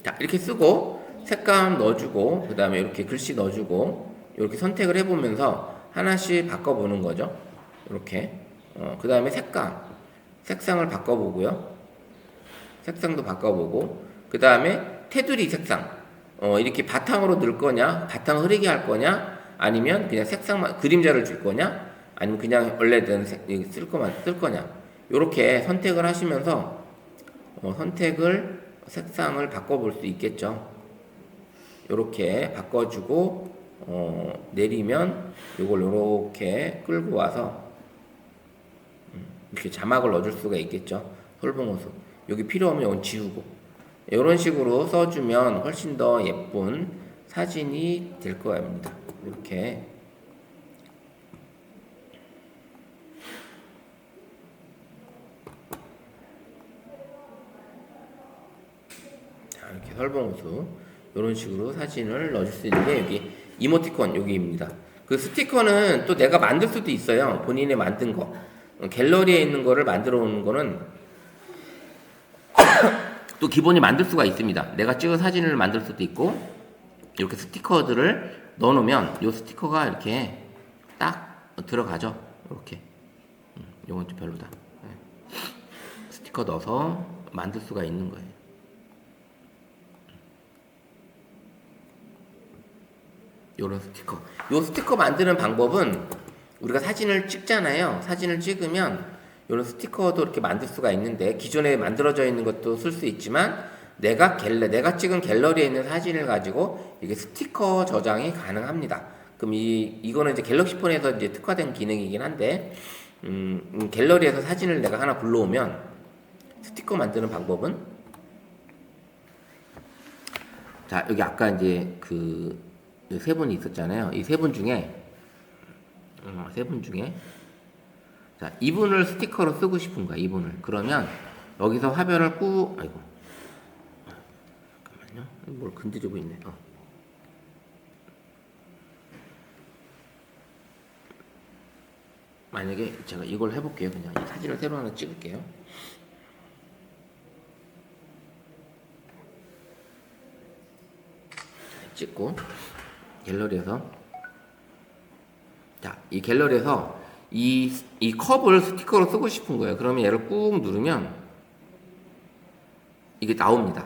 자 이렇게 쓰고 색감 넣어주고 그 다음에 이렇게 글씨 넣어주고 이렇게 선택을 해보면서 하나씩 바꿔보는 거죠. 이렇게 그 다음에 색상을 바꿔보고요. 색상도 바꿔보고, 그 다음에 테두리 색상, 이렇게 바탕으로 넣을 거냐, 바탕 흐리게 할 거냐, 아니면 그냥 색상만, 그림자를 줄 거냐, 아니면 그냥 원래대로 쓸 거냐. 요렇게 선택을 하시면서, 색상을 바꿔볼 수 있겠죠. 요렇게 바꿔주고, 내리면 요걸 요렇게 끌고 와서, 이렇게 자막을 넣어줄 수가 있겠죠. 솔봉호수. 여기 필요 없으면 이건 지우고. 이런 식으로 써주면 훨씬 더 예쁜 사진이 될 겁니다. 이렇게. 자, 이렇게 설봉호수. 이런 식으로 사진을 넣어줄 수 있는 게 여기 이모티콘 여기입니다. 그 스티커는 또 내가 만들 수도 있어요. 본인이 만든 거. 갤러리에 있는 거를 만들어 오는 거는 또 기본이 만들 수가 있습니다. 내가 찍은 사진을 만들 수도 있고, 이렇게 스티커들을 넣어 놓으면 이 스티커가 이렇게 딱 들어가죠. 이렇게. 이건 좀 별로다. 스티커 넣어서 만들 수가 있는 거예요. 요런 스티커. 요 스티커 만드는 방법은 우리가 사진을 찍잖아요. 사진을 찍으면 이런 스티커도 이렇게 만들 수가 있는데, 기존에 만들어져 있는 것도 쓸 수 있지만, 내가 찍은 갤러리에 있는 사진을 가지고 이게 스티커 저장이 가능합니다. 그럼 이거는 이제 갤럭시 폰에서 이제 특화된 기능이긴 한데, 갤러리에서 사진을 내가 하나 불러오면 스티커 만드는 방법은, 자, 여기 아까 이제 그 세 분이 있었잖아요. 이 세 분 중에, 자, 이분을 스티커로 쓰고 싶은 거야, 이분을. 그러면 여기서 화면을 아이고, 잠깐만요. 뭘 건드리고 있네. 만약에 제가 이걸 해볼게요. 그냥 이 사진을 새로 하나 찍을게요. 찍고 갤러리에서, 자, 이 갤러리에서 이 컵을 스티커로 쓰고 싶은 거예요. 그러면 얘를 꾹 누르면 이게 나옵니다.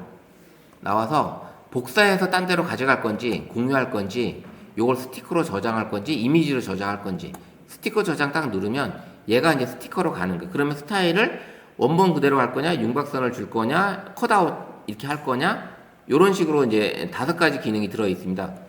나와서 복사해서 딴 데로 가져갈 건지, 공유할 건지, 요걸 스티커로 저장할 건지, 이미지로 저장할 건지, 스티커 저장 딱 누르면 얘가 이제 스티커로 가는 거예요. 그러면 스타일을 원본 그대로 할 거냐, 윤곽선을 줄 거냐, 컷아웃 이렇게 할 거냐, 요런 식으로 이제 5가지 기능이 들어 있습니다.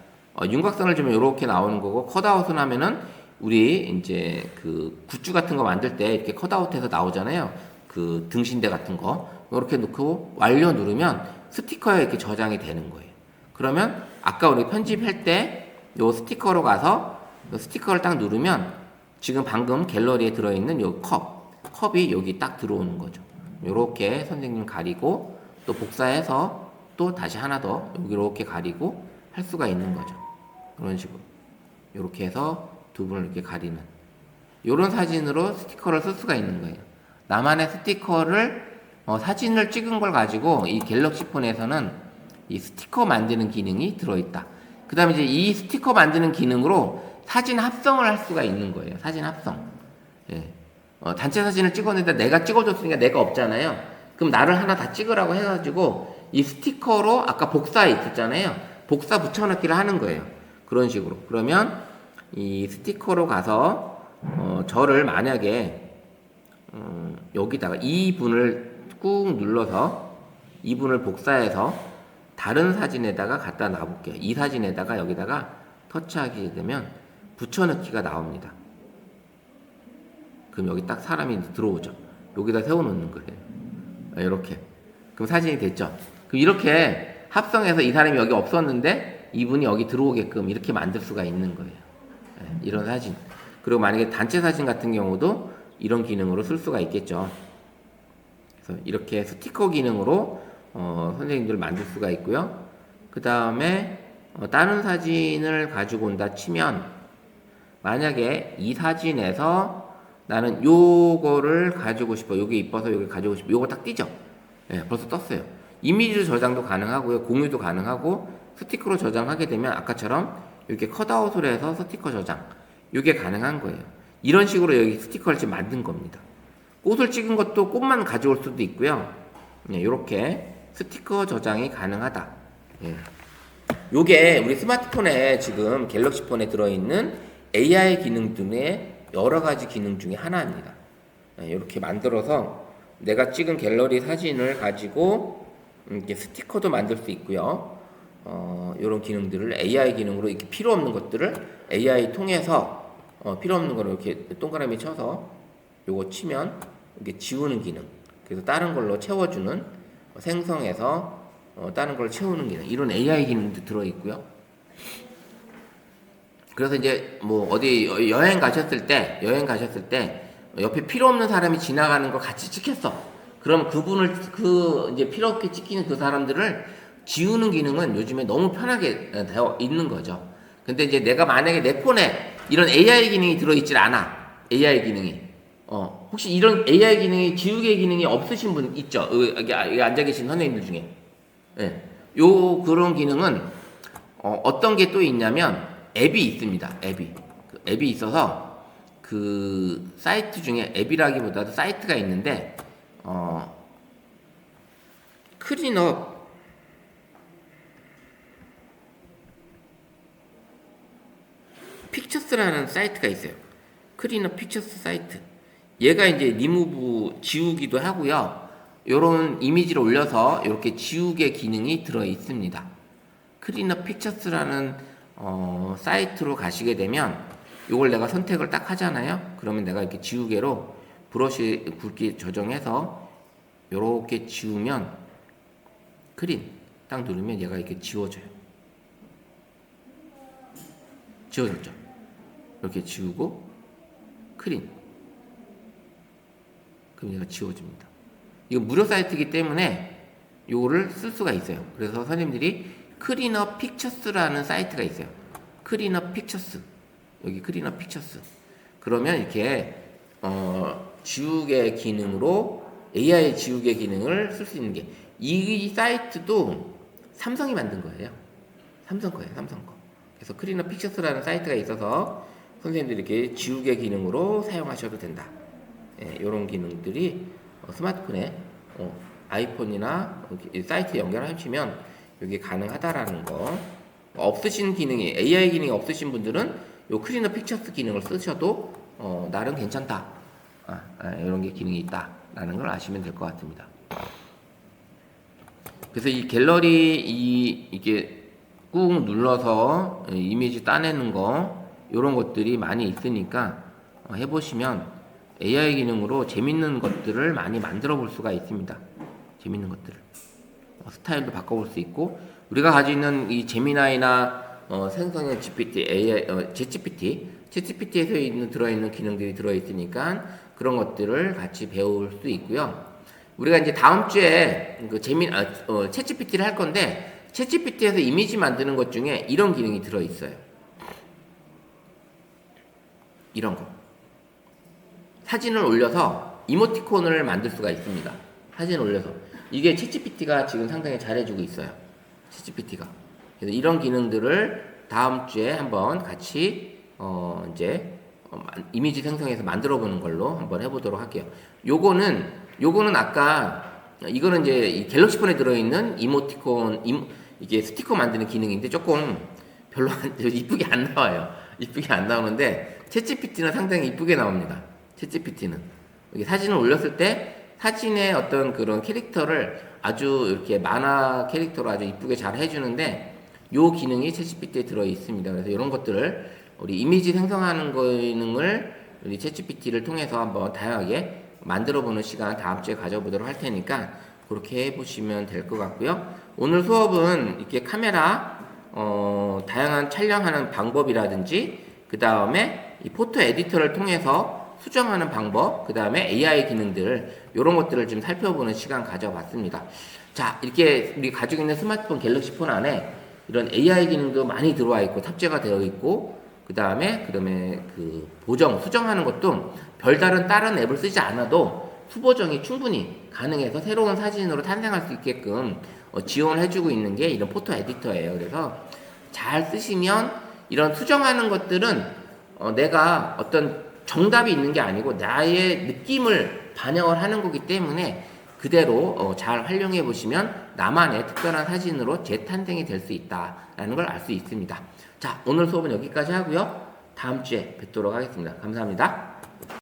윤곽선을 주면 이렇게 나오는 거고, 컷아웃을 하면은 우리 이제 그 굿즈 같은 거 만들 때 이렇게 컷아웃해서 나오잖아요. 그 등신대 같은 거 이렇게 넣고 완료 누르면 스티커에 이렇게 저장이 되는 거예요. 그러면 아까 우리 편집할 때 요 스티커로 가서 요 스티커를 딱 누르면 지금 방금 갤러리에 들어있는 요 컵이 여기 딱 들어오는 거죠. 요렇게 선생님 가리고 또 복사해서 또 다시 하나 더 여기 이렇게 가리고 할 수가 있는 거죠. 그런 식으로 요렇게 해서 두 분을 이렇게 가리는 요런 사진으로 스티커를 쓸 수가 있는 거예요. 나만의 스티커를 사진을 찍은 걸 가지고 이 갤럭시 폰에서는 이 스티커 만드는 기능이 들어있다. 그 다음에 이제 이 스티커 만드는 기능으로 사진 합성을 할 수가 있는 거예요. 사진 합성. 예. 단체 사진을 찍었는데 내가 찍어줬으니까 내가 없잖아요. 그럼 나를 하나 다 찍으라고 해가지고 이 스티커로 아까 복사에 있었잖아요. 복사 붙여넣기를 하는 거예요. 그런 식으로. 그러면 이 스티커로 가서 저를 만약에 여기다가 이 분을 꾹 눌러서 이 분을 복사해서 다른 사진에다가 갖다 놔볼게요. 이 사진에다가 여기다가 터치하게 되면 붙여넣기가 나옵니다. 그럼 여기 딱 사람이 들어오죠. 여기다 세워놓는 거예요. 이렇게. 그럼 사진이 됐죠. 그럼 이렇게 합성해서 이 사람이 여기 없었는데 이분이 여기 들어오게끔 이렇게 만들 수가 있는 거예요. 이런 사진. 그리고 만약에 단체 사진 같은 경우도 이런 기능으로 쓸 수가 있겠죠. 그래서 이렇게 스티커 기능으로 선생님들 만들 수가 있고요. 그 다음에 다른 사진을 가지고 온다 치면 만약에 이 사진에서 나는 요거를 가지고 싶어. 요게 이뻐서 요게 가지고 싶어. 요거 딱 띄죠. 예, 벌써 떴어요. 이미지 저장도 가능하고요. 공유도 가능하고 스티커로 저장하게 되면 아까처럼 이렇게 컷아웃을 해서 스티커 저장. 요게 가능한 거예요. 이런 식으로 여기 스티커를 지금 만든 겁니다. 꽃을 찍은 것도 꽃만 가져올 수도 있고요. 이렇게 스티커 저장이 가능하다. 예. 요게 우리 스마트폰에 지금 갤럭시 폰에 들어있는 AI 기능 중에 여러 가지 기능 중에 하나입니다. 이렇게 만들어서 내가 찍은 갤러리 사진을 가지고 이렇게 스티커도 만들 수 있고요. 이런 기능들을 AI 기능으로 이렇게 필요 없는 것들을 AI 통해서 필요 없는 거를 이렇게 동그라미 쳐서 요거 치면 이렇게 지우는 기능. 그래서 다른 걸로 채워주는 생성해서 다른 걸 채우는 기능. 이런 AI 기능도 들어 있고요. 그래서 이제 뭐 어디 여행 가셨을 때 옆에 필요 없는 사람이 지나가는 거 같이 찍혔어. 그럼 그분을 이제 필요 없게 찍히는 그 사람들을 지우는 기능은 요즘에 너무 편하게 되어 있는 거죠. 근데 이제 내가 만약에 내 폰에 이런 AI 기능이 들어있질 않아. AI 기능이. 혹시 이런 AI 기능이 지우개 기능이 없으신 분 있죠? 여기 앉아 계신 선생님들 중에. 예. 그런 기능은 어떤 게 또 있냐면 앱이 있습니다. 앱이 있어서 그 사이트 중에 앱이라기보다도 사이트가 있는데 클린업 픽처스라는 사이트가 있어요. 클린업 픽처스 사이트. 얘가 이제 리무브 지우기도 하고요. 요런 이미지를 올려서 이렇게 지우개 기능이 들어 있습니다. 클린업 픽처스라는 사이트로 가시게 되면 요걸 내가 선택을 딱 하잖아요. 그러면 내가 이렇게 지우개로 브러쉬 굵기 조정해서 요렇게 지우면 클린 딱 누르면 얘가 이렇게 지워져요. 지워졌죠. 이렇게 지우고 클린. 그럼 얘가 지워집니다. 이거 무료 사이트이기 때문에 요거를 쓸 수가 있어요. 그래서 선생님들이 클린업 픽처스라는 사이트가 있어요. 클린업 픽처스. 여기 클린업 픽처스. 그러면 이렇게 지우개 기능으로 AI 지우개 기능을 쓸 수 있는 게 이 사이트도 삼성이 만든 거예요. 삼성 거예요. 삼성 거. 그래서 클린업 픽처스라는 사이트가 있어서 선생님들이 이렇게 지우개 기능으로 사용하셔도 된다. 예, 이런 기능들이 스마트폰에 아이폰이나 사이트 연결하시면 이게 가능하다라는 거. 없으신 기능이 AI 기능이 없으신 분들은 요 클린업 픽처스 기능을 쓰셔도 나름 괜찮다. 이런 게 기능이 있다라는 걸 아시면 될 것 같습니다. 그래서 이 갤러리 이게 꾹 눌러서 이미지 따내는 거 이런 것들이 많이 있으니까 해보시면 AI 기능으로 재밌는 것들을 많이 만들어 볼 수가 있습니다. 재밌는 것들을 스타일도 바꿔볼 수 있고 우리가 가지고 있는 이 제미나이나 생성형 GPT, AI, 챗GPT에서 들어있는 기능들이 들어있으니까 그런 것들을 같이 배울 수 있고요. 우리가 이제 다음 주에 그 챗GPT를 할 건데 챗GPT에서 이미지 만드는 것 중에 이런 기능이 들어있어요. 이런 거. 사진을 올려서 이모티콘을 만들 수가 있습니다. 사진을 올려서. 이게 챗GPT가 지금 상당히 잘해주고 있어요. 챗GPT가. 그래서 이런 기능들을 다음 주에 한번 같이 이미지 생성해서 만들어 보는 걸로 한번 해보도록 할게요. 요거는 아까 이거는 이제 이 갤럭시 폰에 들어있는 이모티콘 이게 스티커 만드는 기능인데 조금 별로 이쁘게 안 나와요. 이쁘게 안 나오는데 챗GPT는 상당히 이쁘게 나옵니다. 챗GPT는 여기 사진을 올렸을 때 사진의 어떤 그런 캐릭터를 아주 이렇게 만화 캐릭터로 아주 이쁘게 잘 해주는데 요 기능이 챗GPT에 들어 있습니다. 그래서 이런 것들을 우리 이미지 생성하는 기능을 우리 챗GPT를 통해서 한번 다양하게 만들어보는 시간 다음 주에 가져보도록 할 테니까 그렇게 해보시면 될 것 같고요. 오늘 수업은 이렇게 카메라 다양한 촬영하는 방법이라든지 그 다음에 이 포토 에디터를 통해서 수정하는 방법, 그 다음에 AI 기능들 이런 것들을 좀 살펴보는 시간 가져봤습니다. 자, 이렇게 우리 가지고 있는 스마트폰 갤럭시 폰 안에 이런 AI 기능도 많이 들어와 있고 탑재가 되어 있고 그 다음에 그 수정하는 것도 별다른 다른 앱을 쓰지 않아도 수보정이 충분히 가능해서 새로운 사진으로 탄생할 수 있게끔 지원을 해주고 있는 게 이런 포토 에디터예요. 그래서 잘 쓰시면 이런 수정하는 것들은 내가 어떤 정답이 있는 게 아니고 나의 느낌을 반영을 하는 거기 때문에 그대로 잘 활용해 보시면 나만의 특별한 사진으로 재탄생이 될 수 있다라는 걸 알 수 있습니다. 자, 오늘 수업은 여기까지 하고요. 다음 주에 뵙도록 하겠습니다. 감사합니다.